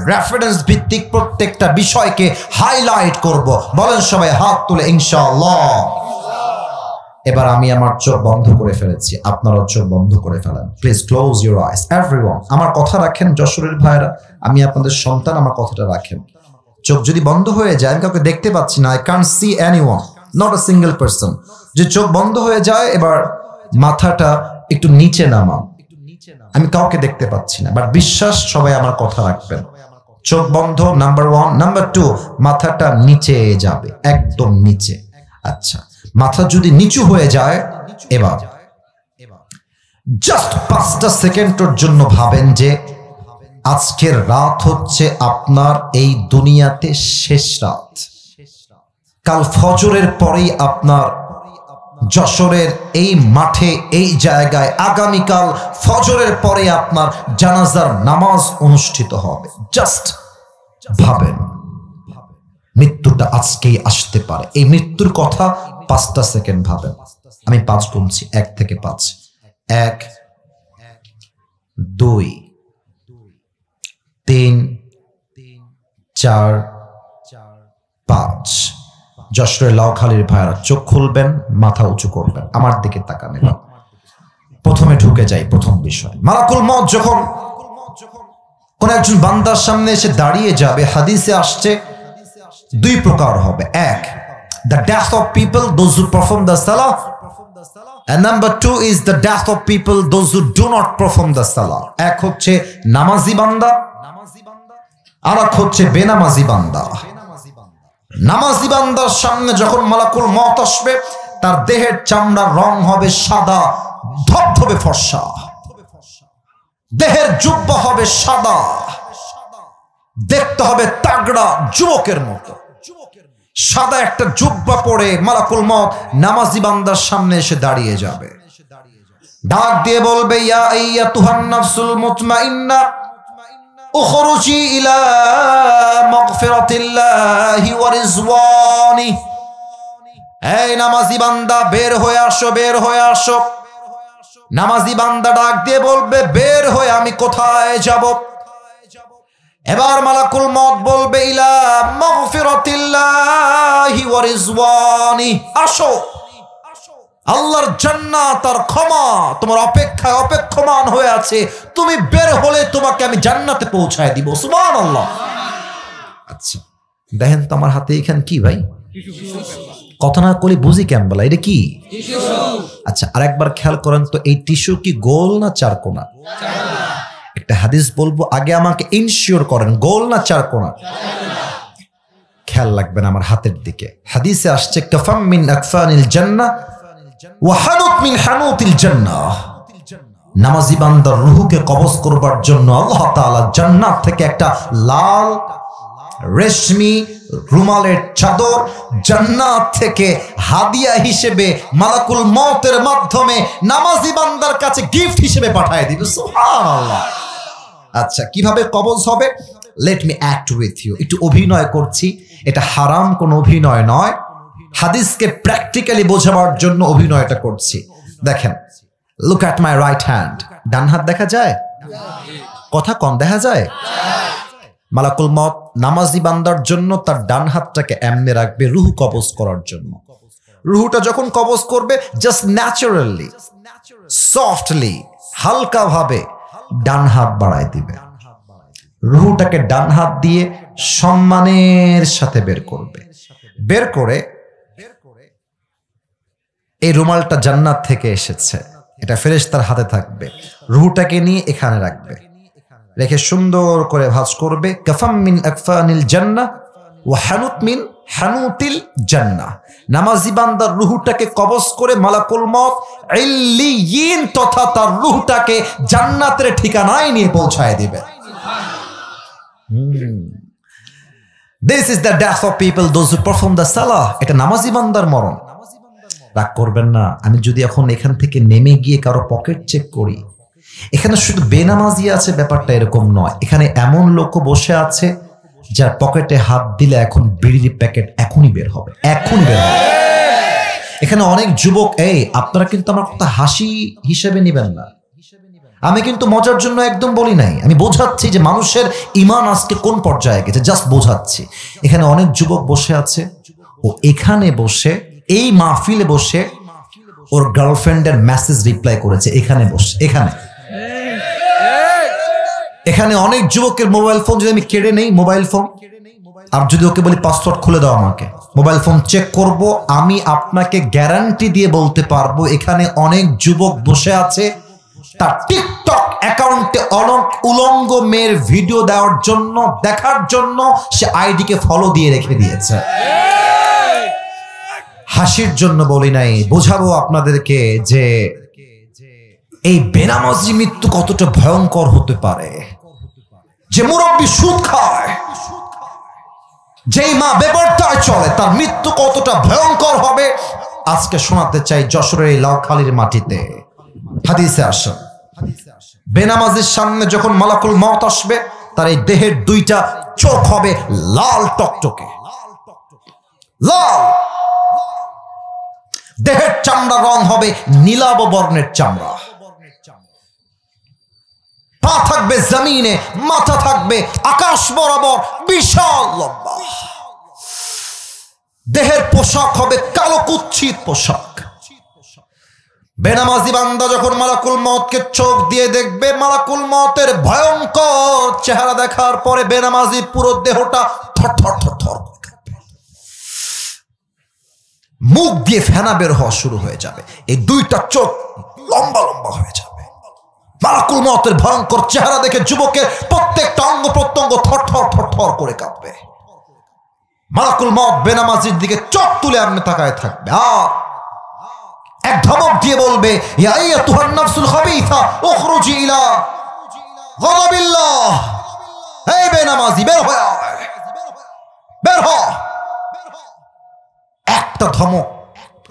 রেফারেন্স ভিত্তিক প্রত্যেকটা বিষয়কে হাইলাইট করব। বলেন সবাই হাত তুলে ইনশাআল্লাহ। এবার আমি আমার চোখ বন্ধ করে ফেলেছি, আপনারাও চোখ বন্ধ করে ফেলেন। Please close your eyes everyone. আমার কথা রাখেন যশোরের ভাইরা, আমি আপনাদের সন্তান, আমার কথাটা রাখেন। চোখ যদি বন্ধ হয়ে যায়, আমি কাউকে দেখতে পাচ্ছি না, I can't see anyone, not a single person. যে চোখ বন্ধ হয়ে যায়, এবার মাথাটা একটু নিচে নামান। আমি কাউকে দেখতে পাচ্ছি না, বাট বিশ্বাস সবাই আমার কথা রাখবেন। চোখ বন্ধ, নাম্বার 1। নাম্বার 2, মাথাটা নিচে যাবে, একদম নিচে। আচ্ছা, মাথা যদি নিচু হয়ে যায়, এবার জাস্ট 5টা সেকেন্ডের জন্য ভাবেন যে আজকের রাত হচ্ছে আপনার এই দুনিয়াতে শেষ রাত। কাল ফজরের পরেই আপনার যশোরের এই মাঠে, এই জায়গায় আগামীকাল ফজরের পরে আপনার জানাজার নামাজ অনুষ্ঠিত হবে। জাস্ট ভাবেন মৃত্যুটা আজকেই আসতে পারে। এই মৃত্যুর কথা 5টা সেকেন্ড ভাবেন। আমি 5 গুনছি, 1 থেকে 5। 1, 2, 3, 4, 5। যশোরের লাউখালীর ভাইরা চোখ খুলবেন, মাথা উঁচু করবেন, আমার দিকে তাকান। এবার প্রথমে ঢুকে যাই প্রথম বিষয়। মালাকুল মউত যখন কোন একজন বান্দার সামনে এসে দাঁড়িয়ে যাবে, হাদিসে আসছে 2 প্রকার হবে। 1, the death of people, those who perform the salah, and number 2 is the death of people, those who do not perform the salah. এক হচ্ছে নামাজি বান্দা, আর এক হচ্ছে বেনামাজি বান্দা। নামাজি বান্দার সামনে যখন মালাকুল মউত আসবে, তার দেহের চামড়ার রং হবে সাদা, ধবধবে ফর্সা। দেহের জুব্বা হবে সাদা, দেখতে হবে তাগড়া যুবকের মতো। সাদা একটা জুব্বা পরে মালাকুল মউত নামাজি বান্দার সামনে এসে দাঁড়িয়ে যাবে। ডাক দিয়ে বলবে, ইয়া আইয়াতুহান নাফসুল মুতমাইন্না উখরুজি ইলা মাগফিরাতিল্লাহি ওয়া রিজওয়ানি। এই নামাজি বান্দা, বের হয়ে আসো, বের হয়ে আসো। নামাজি বান্দা ডাক দিয়ে বলবে, বের হয়ে আমি কোথায় যাব? এবার মালাকুল মউত বলবে, ইলা মাগফিরাতিল্লাহি ওয়া রিজওয়ানি। আসো, আল্লাহর জান্নাত আর ক্ষমা তোমার অপেক্ষায় অপেক্ষমান হয়ে আছে। তুমি বের হলে তোমাকে আমি জান্নাতে পৌঁছায় দিব। সুবহানাল্লাহ। আচ্ছা, দেখেন তো আমার হাতে এখানে কি ভাই? কথা না কলি বুঝি কেন বলা, এটা কি? আচ্ছা, আরেকবার খেয়াল করেন তো, এই টিস্যু কি গোল না চারকোনা? একটা হাদিস বলবো, আগে আমাকে ইনশিওর করেন গোল না চারকোনা। খেয়াল রাখবেন আমার হাতের দিকে। হাদিসে আসছে, কাফাম মিন আকফানিল জান্নাহ ওয়া হানুত মিন হানুতিল জান্নাহ। নামাজি বান্দার রূহকে কবজ করবার জন্য আল্লাহ তাআলা জান্নাত থেকে একটা লাল রেশমি রুমালের চাদর জান্নাত থেকে হাদিয়া হিসেবে মালাকুল মউতের মাধ্যমে নামাজি বান্দার কাছে গিফট হিসেবে পাঠিয়ে দিবে। সুবহানাল্লাহ। আচ্ছা, কিভাবে কবজ হবে? Let me act with you. একটু অভিনয় করছি, এটা হারাম কোনো অভিনয় নয়, হাদিসকে প্র্যাকটিক্যালি বোঝাবার জন্য অভিনয়টা করছি। দেখেন, look at my right hand. ডান হাত দেখা যায়? কথা কম দেখা যায়? মালাকুল মউত নামাজি বান্দার জন্য তার ডান হাতটাকে এমনে রাখবে রূহ কবজ করার জন্য। রূহটা যখন কবজ করবে, জাস্ট ন্যাচারালি সফটলি হালকা ভাবে ডান হাত বাড়ায় দিবে। রূহটাকে ডান হাত দিয়ে সম্মানের সাথে বের করবে। বের করে এই রুমালটা জান্নাত থেকে এসেছে, এটা ফেরেশতার হাতে থাকবে। রূহটাকে নিয়ে এখানে রাখবে, রেখে সুন্দর করে ভাঁজ করবে, কাফাম মিন আকফানিল জান্নাহ ওয়া হানুত মিন হানুতিল জান্নাহ। নামাজি বান্দার রূহটাকে কবজ করে মালাকুল মউত ইল্লিয়িন তথা তার রূহটাকে জান্নাতের ঠিকানায় নিয়ে পৌঁছায় দিবে। This is the death of people, those who perform the salah. এটা নামাজি বান্দার মরণ। রাগ করবেন না, আমি যদি এখন এখান থেকে নেমে গিয়ে কারো পকেট চেক করি, এখানে শুধু বেনামাজি আছে ব্যাপারটা এরকম নয়। এখানে এমন লোকও বসে আছে যার পকেটে হাত দিলে এখন বিড়ির প্যাকেট এখনই বের হবে, এখনই বের হবে। এখানে অনেক যুবক, এই আপনারা কিন্তু আমার কথা হাসি হিসেবে নেবেন না, আমি কিন্তু মজার জন্য একদম বলি নাই, আমি বোঝাচ্ছি যে মানুষের ঈমান আজকে কোন পর্যায়ে গেছে, জাস্ট বোঝাচ্ছি। এখানে অনেক যুবক বসে আছে, ও এখানে বসে এই মাহফিলে বসে ওর গার্লফ্রেন্ডের মেসেজ রিপ্লাই করেছে এখানে বসে। এখানে অনেক যুবকের মোবাইল ফোন যদি আমি কেড়ে নেই, মোবাইল ফোন আর যদি ওকে বলি পাসওয়ার্ড খুলে দাও আমাকে, মোবাইল ফোন চেক করব, আমি আপনাকে গ্যারান্টি দিয়ে বলতে পারবো এখানে অনেক যুবক বসে আছে তার টিকটক অ্যাকাউন্টে অনেক উলঙ্গ মেয়ের ভিডিও দেওয়ার জন্য, দেখার জন্য সে আইডিকে ফলো দিয়ে রেখে দিয়েছে। হাসির জন্য বলি নাই, বোঝাবো আপনাদেরকে যে এই বেনামাজি মৃত্যু কতটা ভয়ঙ্কর হতে পারে। যে মুরব্বী সুদ খায়, যেই মা বেপরদায় চলে, তার মৃত্যু কতটা ভয়ঙ্কর হবে আজকে শোনাতে চাই যশোরের এই লাউখালীর মাটিতে। হাদিসে আসে বেনামাজির সামনে যখন মালাকুল মউত আসবে, তার এই দেহের দুইটা চোখ হবে লাল টকটকে, লাল। দেহের চামড়া রং হবে নীলাভ বর্ণের চামড়া। পা থাকবে জমিনে, মাথা থাকবে আকাশ বরাবর, বিশাল লম্বা। দেহের পোশাক হবে কালো কুচ্ছিত পোশাক। বেনামাজি বান্দা যখন মালাকুল মউতকে চোখ দিয়ে দেখবে, মালাকুল মউতের ভয়ঙ্কর চেহারা দেখার পরে বেনামাজি পুরো দেহটা থরথর থরথর কাঁপবে। মুখ দিয়ে ফেনা বের হওয়া শুরু হয়ে যাবে, এই দুইটা চোখ লম্বা লম্বা হয়ে যাবে। মালাকুল মউতের ভয়ঙ্কর চেহারা দেখে যুবকের প্রত্যেকটা অঙ্গ প্রত্যঙ্গ থরথর থরথর করে কাঁপবে। মালাকুল মউত বেনামাজির দিকে চোখ তুলে আপনি তাকায় থাকবে, আর এক ধমক দিয়ে বলবে, ইয়া আইয়াতুহান নাফসুল খাবিসা উখরুজি ইলা গাযাবিল্লাহ। এই বেনামাজি বের হয়ে আয়, বের হ। একটা ধমক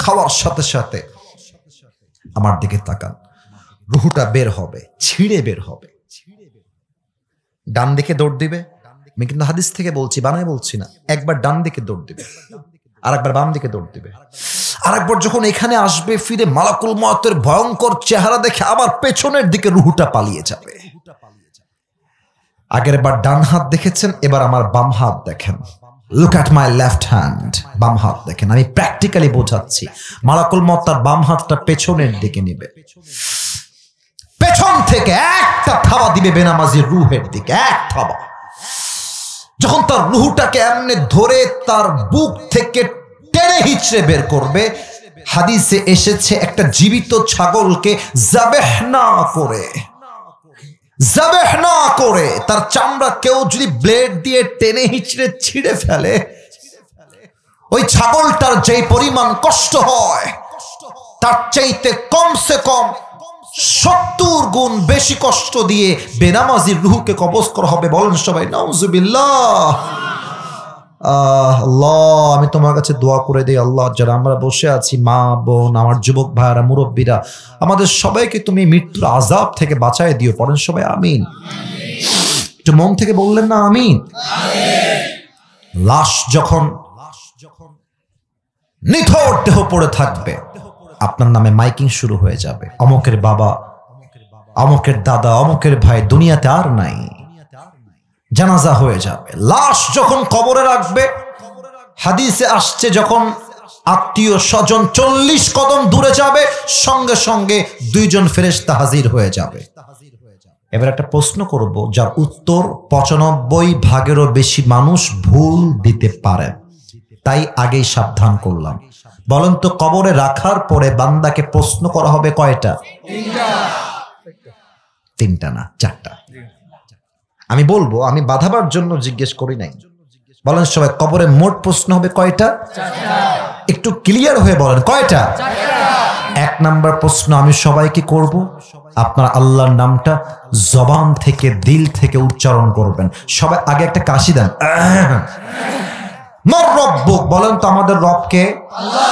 খাওয়ার সাথে সাথে আমার দিকে তাকান, রুহুটা বের হবে, ছিঁড়ে বের হবে। ডান দিকে দৌড় দিবে, আমি কিন্তু হাদিস থেকে বলছি, বানায় বলছি না। একবার ডান দিকে দৌড় দিবে, আর একবার বাম দিকে দৌড় দিবে। আর একবার যখন এখানে আসবে, ফিরে মালাকুল মউতের ভয়ঙ্কর চেহারা দেখে আবার পেছনের দিকে রুহুটা পালিয়ে যাবে। আগের বার ডান হাত দেখেছেন, এবার আমার বাম হাত দেখেন। Look at my left hand, বাম হাত দেখেন। আমি প্র্যাকটিক্যালি বোঝাচ্ছি। মালাকুল মউত তার বাম হাতটা পেছনের দিকে নেবে, পেছন থেকে একটা থাবা দিবে বেনামাজির রুহের দিকে, এক থাবা। যখন তার রুহটাকে এমনি ধরে তার বুক থেকে টেনে হিচড়ে বের করবে, হাদিসে এসেছে একটা জীবিত ছাগলকে যাবেহ না করে তার চামড়া কেউ যদি ব্লেড দিয়ে টেনে হিচড়ে ছিঁড়ে ফেলে, ওই ছাগলটার যেই পরিমাণ কষ্ট হয়, তার চাইতে কমসে কম 70 গুণ বেশি কষ্ট দিয়ে বেনামাজির রুহকে কবজ করা হবে। বলেন সবাই নাউজুবিল্লাহ। আল্লাহ, আমি তোমার কাছে দোয়া করে দিই, আল্লাহ, যারা আমরা বসে আছি, মা বোন, আমার যুবক ভাইরা, মুরব্বীরা, আমাদের সবাইকে তুমি মৃত্যুর আযাব থেকে বাঁচায় দিও। পড়েন সবাই আমিন। একটু মন থেকে বললেন না আমিন? লাশ যখন নিথর দেহ পড়ে থাকবে, আপনার নামে মাইকিং শুরু হয়ে যাবে, অমকের বাবা, অমকের দাদা, অমকের ভাই দুনিয়াতে আর নাই, জানাজা হয়ে যাবে। লাশ যখন কবরে রাখবে, হাদিসে আসছে যখন আত্মীয় স্বজন 40 কদম দূরে যাবে, সঙ্গে সঙ্গে 2জন ফেরেশতা হাজির হয়ে যাবে। এবার একটা প্রশ্ন করব, যার উত্তর 95%-এরও বেশি মানুষ ভুল দিতে পারে, তাই আগেই সাবধান করলাম। বলেন তো, কবরে রাখার পরে বান্দাকে প্রশ্ন করা হবে কয়টা? 3টা না 4টা। আমি বলবো, আমি বাধাবার জন্য জিজ্ঞেস করি নাই। বলেন সবাই, কবরে মোট প্রশ্ন হবে কয়টা? 4টা। একটু ক্লিয়ার হয়ে বলেন, কয়টা? 4টা। 1 নাম্বার প্রশ্ন আমি সবাইকে করব, আপনার আল্লাহর নামটা জবান থেকে, দিল থেকে উচ্চারণ করবেন। সবাই আগে একটা কাশি দেন। মর রব্বুক, বলেন তো আমাদের রবকে? আল্লাহ।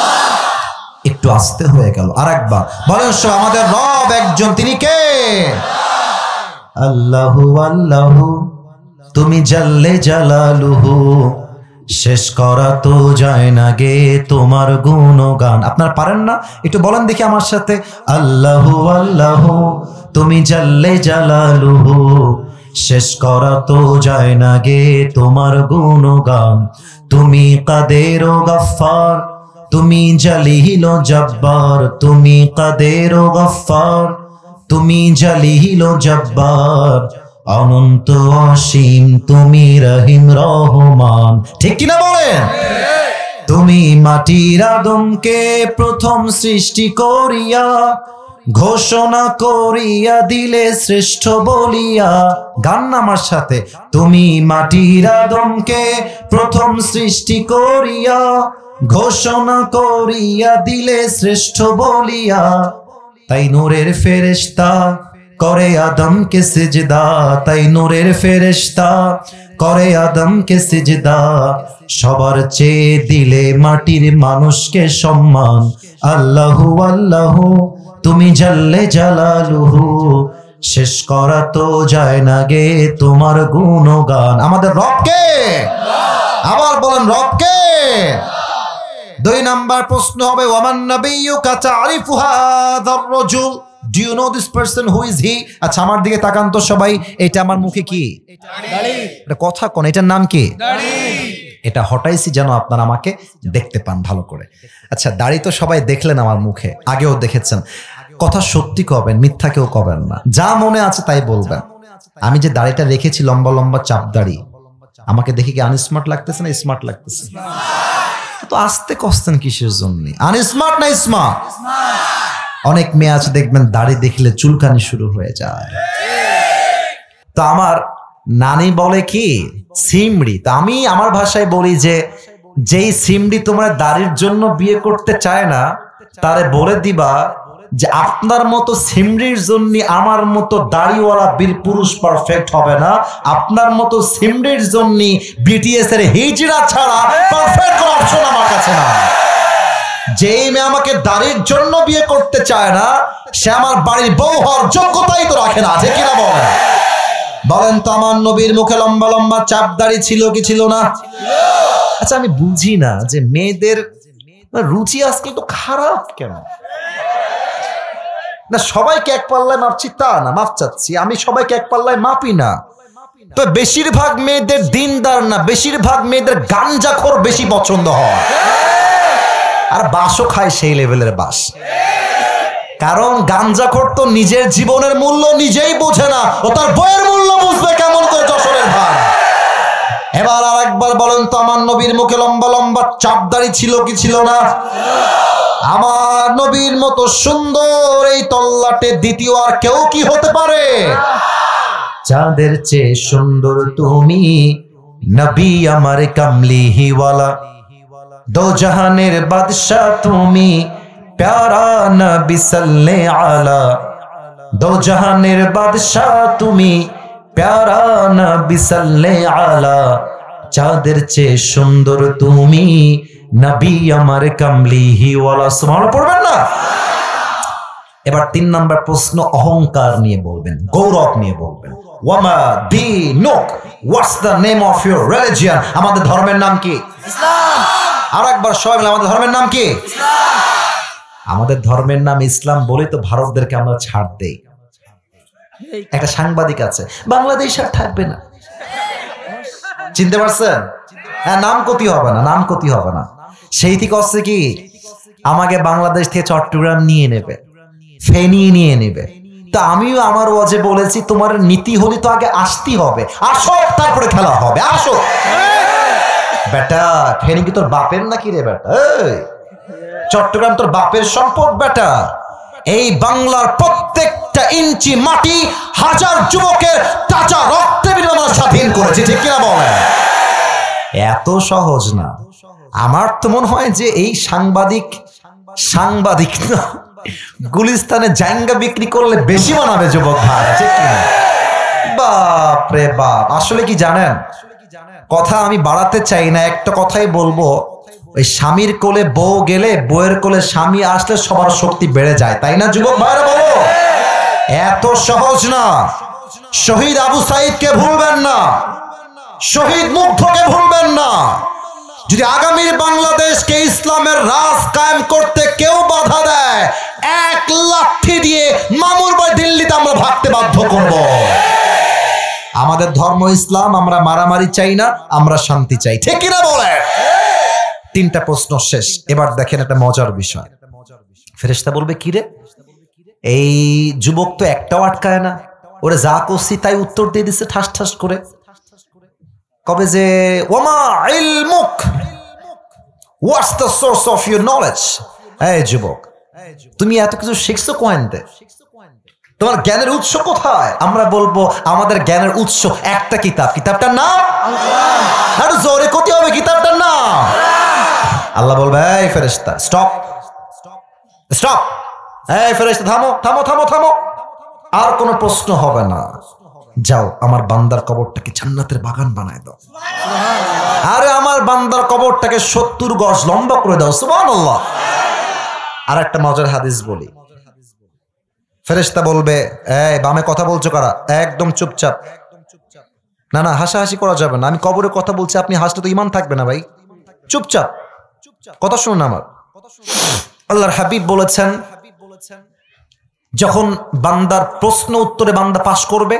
একটু আস্তে হয়ে গেল, আরেকবার বলেন সবাই, আমাদের রব একজন, তিনি কে? আল্লাহু আল্লাহু, তুমি জাল্লে জালালুহু, শেষ করা তো যায় না গে তোমার গুণগান। আপনারা পারেন না? একটু বলেন দেখি আমার সাথে, আল্লাহু আল্লাহু, তুমি জাল্লে জালালুহু, শেষ করা তো যায় না গে তোমার গুণগান। তুমি কাদের ও গফফার, তুমি জালিল ও জব্বার, তুমি কাদের ও গফফার, তুমি জালিল ও জব্বার। অনন্ত অসীম তুমি রহিম রহমান। ঠিক কিনা বলেন? তুমি মাটির আদমকে প্রথম সৃষ্টি করিয়া ঘোষণা করিয়া দিলে শ্রেষ্ঠ বলিয়া। গান আমার সাথে, তুমি মাটির আদমকে প্রথম সৃষ্টি করিয়া ঘোষণা করিয়া দিলে শ্রেষ্ঠ বলিয়া। তাই নূরের ফেরেশতা করে আদমকে সিজদা, তাই নূরের ফেরেশতা করে আদমকে সিজদা। সবার চেয়ে দিলে মাটির মানুষকে সম্মান। আল্লাহু আল্লাহু তুমি জাল্লে জালালুহু, শেষ করা তো যায় না গে তোমার গুণগান। আমাদের রবকে, আবার বলেন রবকে। 2 নাম্বার প্রশ্ন হবে, ওয়ামান নাবিয়্যুকা তা'রিফু হাযার রাজুল, do you know this person, who is he? আচ্ছা আমার দিকে তাকান তো সবাই, এটা আমার মুখে কি? দাড়ি। এটা কথা কোন, এটার নাম কি? দাড়ি। এটা হটাইছি যেন আপনারা আমাকে দেখতে পান ভালো করে। আচ্ছা দাড়ি তো সবাই দেখলেন আমার মুখে, আগেও দেখেছেন। কথা সত্যি কবেন, মিথ্যা কেউ কবেন না, যা মনে আছে তাই বলবেন। আমি যে দাড়িটা রেখেছি লম্বা লম্বা চাপ দাড়ি, আমাকে দেখে কি আনস্মার্ট লাগতেছে না স্মার্ট লাগতেছে? তো আস্তে কষ্টেন কিসের জন্য? আনস্মার্ট না স্মার্ট? অনেক মেয়ে আছে দেখবেন দাড়ি দেখলে চুলকানি শুরু হয়ে যায়। তো আমার নানি বলে কি সিমড়ি, তো আমি আমার ভাষায় বলি যে যেই সিমড়ি তোমার দাড়ির জন্য বিয়ে করতে চায় না, তারে বলে দিবা যে আপনার মতো সিমড়ির জন্য আমার মতো দাড়িওয়ালা বীর পুরুষ পারফেক্ট হবে না, আপনার মতো সিমড়ির জন্য বিটিএস এর হিজড়া ছাড়া পারফেক্ট কোনো অপশন আমার কাছে না। যেই মেয়ে আমাকে দাড়ির জন্য বিয়ে করতে চায় না, সে আমার বাড়ির বউ হওয়ার যোগ্যতাই তো রাখে না। ঠিক কিনা বলেন? বলেন তো আমার নবীর মুখে লম্বা লম্বা চাপ দাড়ি ছিল কি ছিল না? আচ্ছা আমি বুঝি না যে মেয়েদের রুচি আজকাল তো খারাপ কেন? না সবাইকে এক পাল্লায় মাপছি তা না, মাপ চাচ্ছি, আমি সবাইকে এক পাল্লায় মাপি না। তো বেশিরভাগ মেয়েদের দিনদার না, বেশিরভাগ মেয়েদের গাঞ্জাখোর বেশি পছন্দ হয়, আর বাসও খায় সেই লেভেলের বাস। কারণ গাঞ্জাখোর তো নিজের জীবনের মূল্য নিজেই বোঝে না, ও তার বইয়ের মূল্য বুঝবে কেমন করে? যশোরের ভাই, এবার আর একবার বলেন তো আমার নবীর মুখে লম্বা লম্বা চাপ দাড়ি ছিল কি ছিল না? আমার নবীর মতো সুন্দর এই তল্লাটে দ্বিতীয় আর কেউ কি হতে পারে? চাঁদের চেয়ে সুন্দর তুমি নবী আমার কামলিওয়ালা, দো জাহানের বাদশা তুমি প্যারা নবী সাল্লে আলা, দো জাহানের বাদশা তুমি প্যারা নবী সাল্লে আলা। চাঁদের চেয়ে সুন্দর তুমি নবী আমার কামলিওয়ালা। সুবহানাল্লাহ পড়বেন না? এবার 3 নাম্বার প্রশ্ন অহংকার নিয়ে বলবেন, গৌরব নিয়ে বলবেন। ওয়ামা দীনুক, what's the name of your religion? আমাদের ধর্মের নাম কি? ইসলাম। আর একবার সবাই মিলে আমাদের ধর্মের নাম কি? ইসলাম। আমাদের ধর্মের নাম ইসলাম বলেই তো ভারতদেরকে আমরা ছাড় দেই। একটা সাংবাদিক আছে, বাংলাদেশ আর থাকবে না, চিনতে পারছেন? হ্যাঁ, নাম ক্ষতি হবে না, নাম ক্ষতি হবে না। সেই থেকে হচ্ছে কি আমাকে বাংলাদেশ থেকে চট্টগ্রাম নিয়ে নেবে, ফেনী নিয়ে নেবে। তা আমিও আমার ওয়াজে বলেছি তোমার নীতি হলে তো আগে আসতেই হবে, আসো তারপরে খেলা হবে, আসো। বেটা ফেনী কি তোর বাপের নাকি রে বেটা? চট্টগ্রাম তোর বাপের সম্পদ বেটা। এই বাংলার প্রত্যেকটা ইঞ্চি মাটি হাজার যুবকের তাজা রক্তে বিনিময়ে স্বাধীন করেছে। ঠিক কিনা বলেন? এত সহজ না। আমার তো মনে হয় যে এই সাংবাদিক না, গুলিস্তানে জায়গা বিক্রি করলে বেশি মানাবে যুবক ভাই। ঠিক কিনা? বাপ রে বাপ। আসলে কি জানেন, কথা আমি বাড়াতে চাই না, একটা কথাই বলবো, ওই স্বামীর কোলে বউ গেলে বউয়ের কোলে স্বামী আসলে সবার শক্তি বেড়ে যায়, তাই না যুবক ভাইরা? বলো, এত সহজ না। শহীদ আবু সাইদকে ভুলবেন না, শহীদ মুগ্ধকে ভুলবেন না। যদি আগামীর বাংলাদেশকে ইসলামের রাজ কায়েম করতে কেউ বাধা দেয়, 1 লাঠি দিয়ে মামুর বাড়ি দিল্লিতে আমরা ভাগতে বাধ্য করব। আমাদের ধর্ম ইসলাম, আমরা মারামারি চাই না, আমরা শান্তি চাই। ঠিক কিনা বলে? 3টা প্রশ্ন শেষ। এবার দেখেন একটা মজার বিষয়। ফেরেশতা বলবে কি রে, এই যুবক তো একটাও আটকায় না, ওরে যা করছি তাই উত্তর দিয়ে দিচ্ছে ঠাস ঠাস করে। কবে যে ওমা ইলমুক, what's the source of your knowledge? এই যুবক, তুমি এত কিছু শিখছো কোয়েন্তে, তোমার জ্ঞানের উৎস কোথায়? আমরা বলবো আমাদের জ্ঞানের উৎস একটা কিতাব, কিতাবটার নাম আল্লাহ। আর জোরে কতি হবে কিতাবটার নাম আল্লাহ। বলবে এই ফেরেশতা স্টপ স্টপ, এই ফেরেশতা থামো থামো থামো থামো, আর কোনো প্রশ্ন হবে না, যাও আমার বান্দার কবরটাকে জান্নাতের বাগান বানায় দাও। আরে আমার বান্দার কবরটাকে 70 গজ লম্বা করে দাও। সুবহানাল্লাহ। আর একটা মজার হাদিস বলি, ফেরেশতা বলবে এই বামে কথা বলছো কারা? একদম চুপচাপ। না না হাসাহাসি করা যাবে না, আমি কবরে কথা বলছি, আপনি হাসলে তো ঈমান থাকবে না ভাই, চুপচাপ কথা শুনুন আমার। আল্লাহর হাবিব বলেছেন যখন বান্দার প্রশ্ন উত্তরে বান্দা পাশ করবে,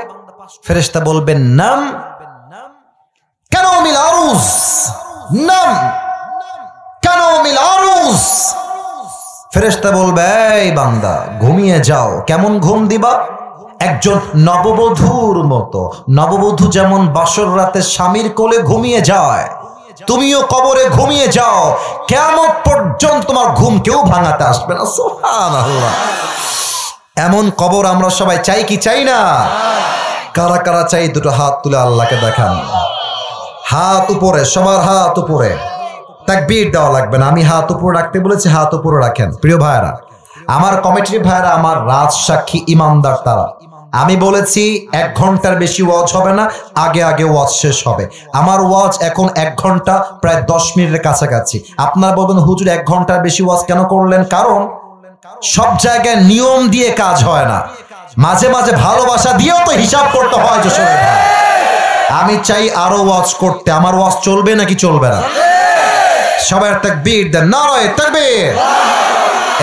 ফেরেশতা বলবেন নাম কেন মিল আরুজ, নাম কেন মিল আরুজ। ফেরেশতা বলবে এই বান্দা ঘুমিয়ে যাও। কেমন ঘুম দিবা? একজন নববধূর মতো। নববধূ যেমন বাসর রাতে স্বামীর কোলে ঘুমিয়ে যায়, তুমিও কবরে ঘুমিয়ে যাও, কিয়ামত পর্যন্ত তোমার ঘুম কেউ ভাঙাতে আসবে না। সুবহানাল্লাহ। এমন কবর আমরা সবাই চাই কি চাই না? কারা কারা চাই দুটো হাত তুলে আল্লাহকে দেখান। হাত উপরে, সবার হাত উপরে, তাকবীর দেওয়া লাগবে না, আমি হাত উপরে রাখতে বলেছি, হাত উপরে রাখেন। প্রিয় ভাইরা, আমার কমিটির ভাইরা, আমার রাজ সাক্ষী ইমানদার তারা, আমি বলেছি 1 ঘন্টার বেশি ওয়াজ হবে না, আগে আগে ওয়াজ শেষ হবে। আমার ওয়াজ এখন 1 ঘন্টা প্রায় 10 মিনিটের কাছাকাছি। আপনারা বলবেন হুজুর 1 ঘন্টার বেশি ওয়াজ কেন করলেন? কারণ সব জায়গায় নিয়ম দিয়ে কাজ হয় না, মাঝে মাঝে ভালোবাসা দিয়েও তো হিসাব করতে হয়। আমি চাই আরো ওয়াজ করতে। আমার ওয়াজ চলবে নাকি চলবে না? সবাই তাকবীর দেন, নারায়ে তাকবীর।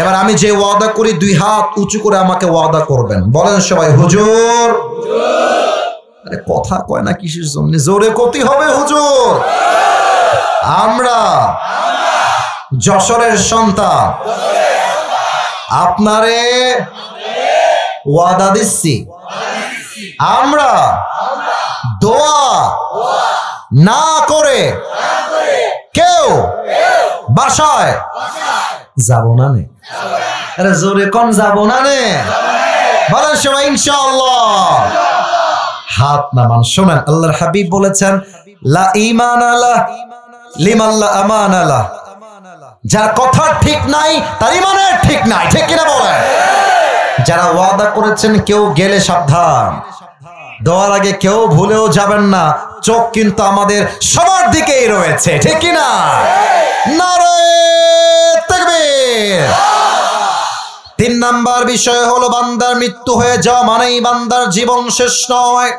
এবার আমি যে ওয়াদা করি 2 হাত উঁচু করে আমাকে ওয়াদা করবেন। বলেন সবাই হুজুর। আরে কথা কয় না কিসের জন্য? জোরে কতি হবে হুজুর। আমরা যশোরের সন্তান, আপনারে ওয়াদা দিচ্ছি আমরা দোয়া না করে কেউ বাসায় যাব না নে। আরে জোরে কোন যাব না নে? বলেন সবাই ইনশাআল্লাহ। হাত নামান। শোনেন, আল্লাহর হাবিব বলেছেন লা ঈমান আলা লিমান লা আমান আলা। যার কথা ঠিক নাই তার ঈমানের ঠিক নাই, ঠিক কিনা বলেন? যারা ওয়াদা করেছেন কেউ গেলে সাবধান, দোয়ার আগে কেউ ভুলেও যাবেন না, চোখ কিন্তু আমাদের সবার দিকেই রয়েছে, ঠিক কিনা? নারায়ে তাকবীর। 3 নাম্বার বিষয় হলো বান্দার মৃত্যু হয়ে যাওয়া মানেই বান্দার জীবন শেষ নয়।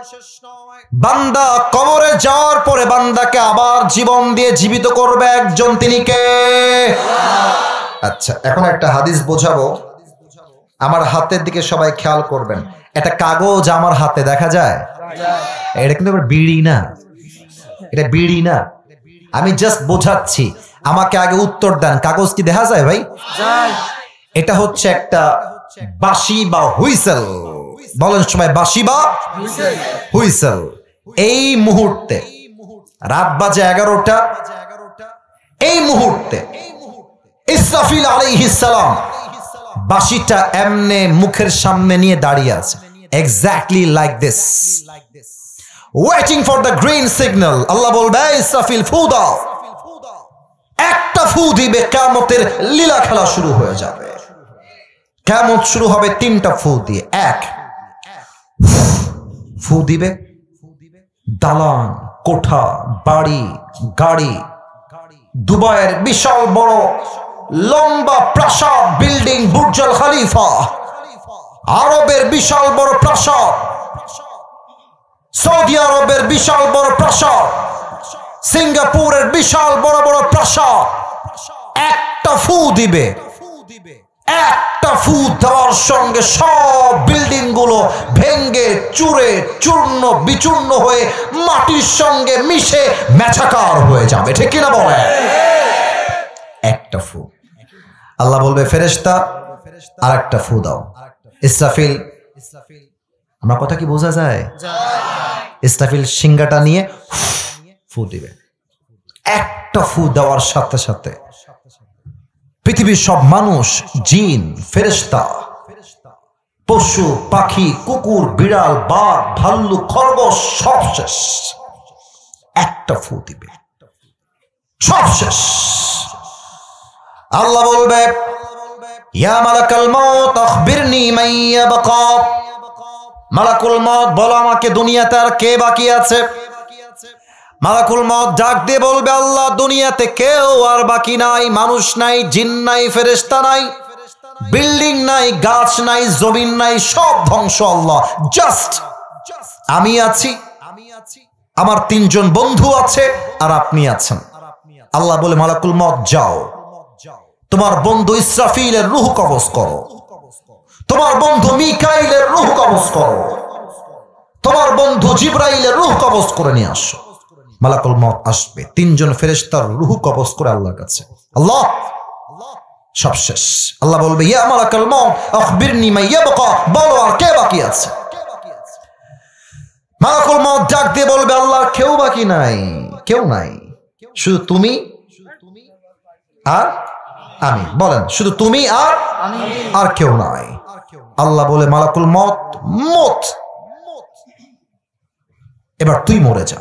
বান্দা কবরে যাওয়ার পরে বান্দাকে আবার জীবন দিয়ে জীবিত করবে একজন, তিনি কে? আচ্ছা, এখন একটা হাদিস বোঝাবো। আমার হাতের দিকে সবাই খেয়াল করবেন। একটা কাগজ আমার হাতে দেখা যায়? এটা কিন্তু বিড়ি না, এটা বিড়ি না। আমি জাস্ট বোঝাচ্ছি, আমাকে আগে উত্তর দেন, কাগজ কি দেখা যায় ভাই? এটা হচ্ছে একটা বাঁশি বা হুইসেল। বলেন সবাই বাঁশি বা হুইসেল। এই মুহূর্তে রাত বাজে 11টা, এই মুহূর্তে ইসরাফিল আলাইহিস সালাম বাঁশিটা এমনে মুখের সামনে নিয়ে দাঁড়িয়ে আছে, exactly like this, waiting for the green signal. Allah বলবে ইসরাফিল ফু দাও। একটা ফু দিবে, কিয়ামতের লীলা খেলা শুরু হয়ে যাবে। কিয়ামত শুরু হবে 3টা ফু দিয়ে। 1 ফু দিবে, দালান, কোঠা, বাড়ি, গাড়ি, দুবাইয়ের বিশাল বড় লম্বা প্রাসাদ, বিল্ডিং, বুর্জুল খলিফা, আরবের বিশাল বড় প্রাসাদ, সৌদি আরবের বিশাল বড় প্রাসাদ, সিঙ্গাপুরের বিশাল বড় বড় প্রাসাদ। একটা ফু দিবে, একটা ফু দেওয়ার সঙ্গে সব বিল্ডিং গুলো ভেঙ্গে চুরে চূর্ণ বিচূর্ণ হয়ে মাটির সঙ্গে মিশে মেছাকার হয়ে যাবে, ঠিক কিনা বলে? একটা ফু। আল্লাহ বলবে ফেরেশতা আর একটা ফু দাও। ইসরাফিল আমার কথা কি বোঝা যায়? ইসরাফিল সিংহাটা নিয়ে ফু দিবে। একটা ফু দেওয়ার সাথে সাথে পৃথিবীর সব মানুষ, জিন, ফেরেশতা, পশু পাখি, কুকুর, বিড়াল, বাঘ, ভাল্লুক, খরগোশ সব শেষ। একটা ফু দিবে, সব শেষ। আল্লাহ বলবে, ইয়া মালাকাল মাউত আখবিরনি মান ইয়াবকা। মালাকুল মউত বলো আমাকে দুনিয়াতে আর কে বাকি আছে? মালাকুল মউত ডাক দিয়ে বলবে, আল্লাহ দুনিয়াতে কেউ আর বাকি নাই, মানুষ নাই, জিন নাই, ফেরেশতা নাই, বিল্ডিং নাই, গাছ নাই, জমিন নাই, সব ধ্বংস আল্লাহ। জাস্ট আমি আছি, আমার 3 জন বন্ধু আছে, আর আপনি আছেন। আল্লাহ বলে, মালাকুল মউত যাও, তোমার বন্ধু ইসরাফিলের রূহ কবজ করো, তোমার বন্ধু মিকাইলের রূহ কবজ করো, তোমার বন্ধু জিবরাইলের রূহ কবজ করে নিয়ে আসো। মালাকুল মউত আসবে, 3 জন ফেরেশতার রূহ কবজ করে আল্লাহর কাছে। আল্লাহ সব শেষ। আল্লাহ বলবে, ইয়া মালাকাল মউত আখবিরনি মান ইয়াবকা, বলো আর কে বাকি আছে? মালাকুল মউত ডাক দিয়ে বলবে, আল্লাহ কেউ বাকি নাই, কেউ নাই, শুধু তুমি আর আমি। বলেন, শুধু তুমি আর আমি, আর কেউ নাই। আল্লাহ বলে, মালাকুল মউত মত, এবার তুই মরে যা।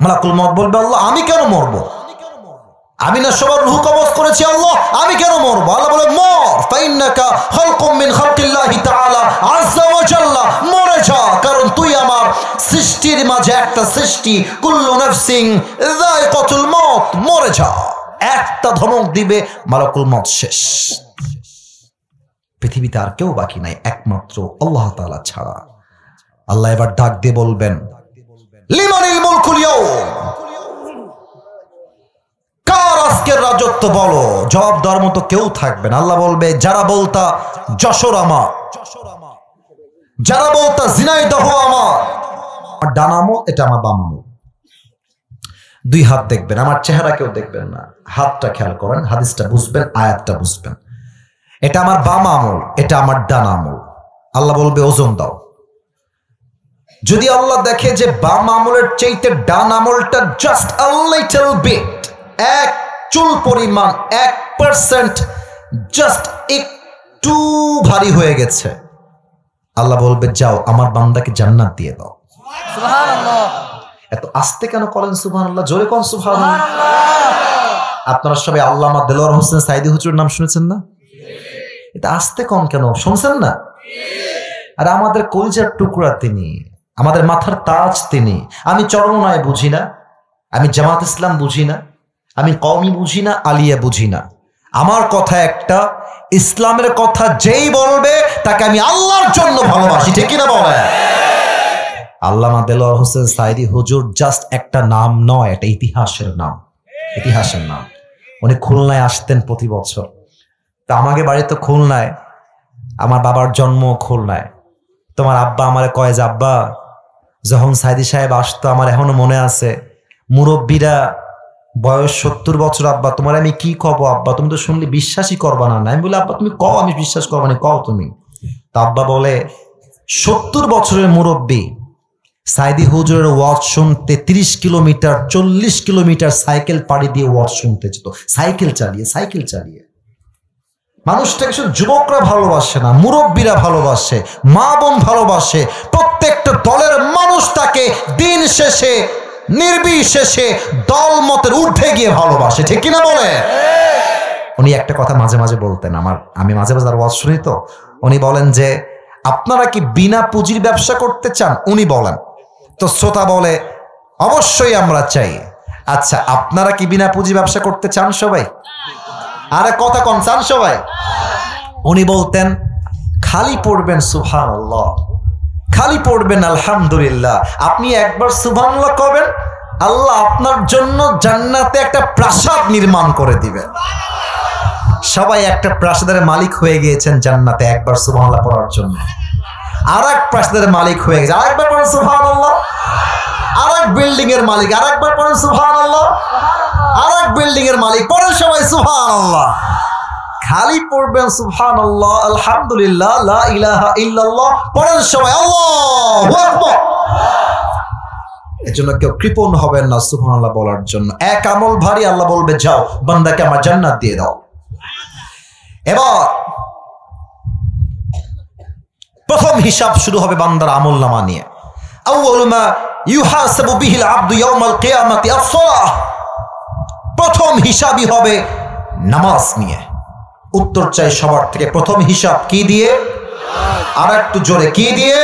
মালাকুল মউত বলবে, আল্লাহ আমি কেন মরবো? আমি না সবার রূহ কবজ করেছি, আল্লাহ আমি কেন মরবো? আল্লাহ বলে, মর, ফাইন্নাকা খালকুম মিন খালকিল্লাহি তাআলা আযজা ওয়া জাল্লা, মরে যা, কারণ তুই আমার সৃষ্টির মাঝে একটা সৃষ্টি। কুল্লু নাফসিন যায়কাতুল মউত, মরে যা। একটা ধমক দিবে, মালাকুল মউত শেষ। পৃথিবীতে আর কেউ বাকি নাই একমাত্র আল্লাহ তাআলা ছাড়া। আল্লাহ এবার ডাক দিয়ে বলবেন, লিমানিল মুলকুল ইয়াউম, কার আজকের রাজত্ব বলো? জবাব দেওয়ার মতো কেউ থাকবে না। আল্লাহ বলবে, যারা বলতা যশোর আমার, যারা বলতা ঝিনাইদহ আমার, ডান আমল, এটা আমার বাম আমল। 2 হাত দেখবেন, আমার চেহারা কেউ দেখবেন না, হাতটা খেয়াল করেন, হাদিসটা বুঝবেন, আয়াতটা বুঝবেন। এটা আমার বাম আমল, এটা আমার ডান আমল। আল্লাহ বলবে, ওজন দাও। যদি আল্লাহ দেখে যে বাম আমলের চাইতে ডান আমলটা জাস্ট আ লিটল বিট, 1 চুল পরিমাণ, 1% জাস্ট একটু ভারী হয়ে গেছে, আল্লাহ বলবে, যাও আমার বান্দাকে জান্নাত দিয়ে দাও। সুবহানাল্লাহ। এত আস্তে কেন করেন সুবহানাল্লাহ? জোরে কোন সুবহানাল্লাহ। আপনারা সবাই আল্লামা দেলোয়ার হোসেন সাইদি হুজুরের নাম শুনেছেন না? এটা আস্তে কোন কেন শুনছেন না? আর আমাদের কলিজার টুকরা তিনি, আমাদের মাথার তাজ তিনি। আমি চরমনায় বুঝি না, আমি জামাত ইসলাম বুঝি না, আমি কওমি বুঝি না, আলিয়া বুঝি না। আমার কথা একটা, ইসলামের কথা যেই বলবে তাকে আমি আল্লাহর জন্য ভালোবাসি, ঠিক কিনা বলে? আল্লামা দেলোয়ার হোসেন সাইদি হুজুর জাস্ট একটা নাম নয়, এটা ইতিহাসের নাম, ইতিহাসের নাম। উনি খুলনায় আসতেন প্রতি বছর। তা আমাকে বাড়ি তো খুলনায়, আমার বাবার জন্ম খুলনায়। তোমার আব্বা আমারে কয় যে, আব্বা যখন সাইদি সাহেব আসতো, আমার এখনো মনে আছে, মুরব্বীরা বয়স 70 বছর, আব্বা তোমার আমি কি কব? আব্বা তুমি তো শুনলে বিশ্বাসই করবা না। আমি বলি, আব্বা তুমি কও, আমি বিশ্বাস করবো না, কও তুমি। তা আব্বা বলে, 70 বছরের মুরব্বী সাইদি হুজুরের ওয়াজ শুনতে 30 কিলোমিটার 40 কিলোমিটার সাইকেল পাড়ি দিয়ে ওয়াজ শুনতে যেত, সাইকেল চালিয়ে, সাইকেল চালিয়ে। মানুষটাকে শুধু যুবকরা ভালোবাসে না, মুরব্বীরা ভালোবাসে, মা বোন ভালোবাসে, প্রত্যেকটা দলের মানুষ তাকে দিন শেষে নির্বিশেষে দল মতের ঊর্ধ্বে গিয়ে ভালোবাসে, ঠিক কিনা বলে? উনি একটা কথা মাঝে মাঝে বলতেন, আমি মাঝে মাঝে ওয়াজ শুনি তো, উনি বলেন যে, আপনারা কি বিনা পুঁজির ব্যবসা করতে চান? উনি বলেন তো, শ্রোতা বলে অবশ্যই আমরা চাই। আচ্ছা, আপনারা কি বিনা পুঁজি ব্যবসা করতে চান সবাই? আরে কথা কম, চান সবাই? উনি বলতেন, খালি পড়বেন সুবহানাল্লাহ, খালি পড়বেন আলহামদুলিল্লাহ। আপনি একবার সুবহানাল্লাহ করবেন, আল্লাহ আপনার জন্য জান্নাতে একটা প্রাসাদ নির্মাণ করে দিবেন। সবাই একটা প্রাসাদের মালিক হয়ে গিয়েছেন জান্নাতে একবার সুবহানাল্লাহ পড়ার জন্য। আর এক প্রাসাদের মালিক হয়ে গেছে, আরেকবার পড়েন সুবহানাল্লাহ। আর এক বিল্ডিং এর মালিক, আরেকবার পড়েন সুবহানাল্লাহ। আর এক বিল্ডিং এর মালিক, পড়েন সবাই সুবহানাল্লাহ। খালি পড়বেন সুবহানাল্লাহ, আলহামদুলিল্লাহ, লা ইলাহা ইল্লাল্লাহ, পড়ার সময় আল্লাহু আকবার। এজন্য কেউ কৃপণ হবেন না সুবহানাল্লাহ বলার জন্য। এক আমল ভারী, আল্লাহ বলবে যাও বান্দাকে আমার জান্নাত দিয়ে দাও। এবার প্রথম হিসাব শুরু হবে বান্দার আমলনামা নিয়ে। আউয়ালু মা ইউহাসাবু বিহিল আবদু ইয়াউমাল কিয়ামাতি আস-সালাহ। প্রথম হিসাবই হবে নামাজ নিয়ে। উত্তর চাই সবার থেকে, প্রথম হিসাব কি দিয়ে? আর একটু জোরে, কি দিয়ে?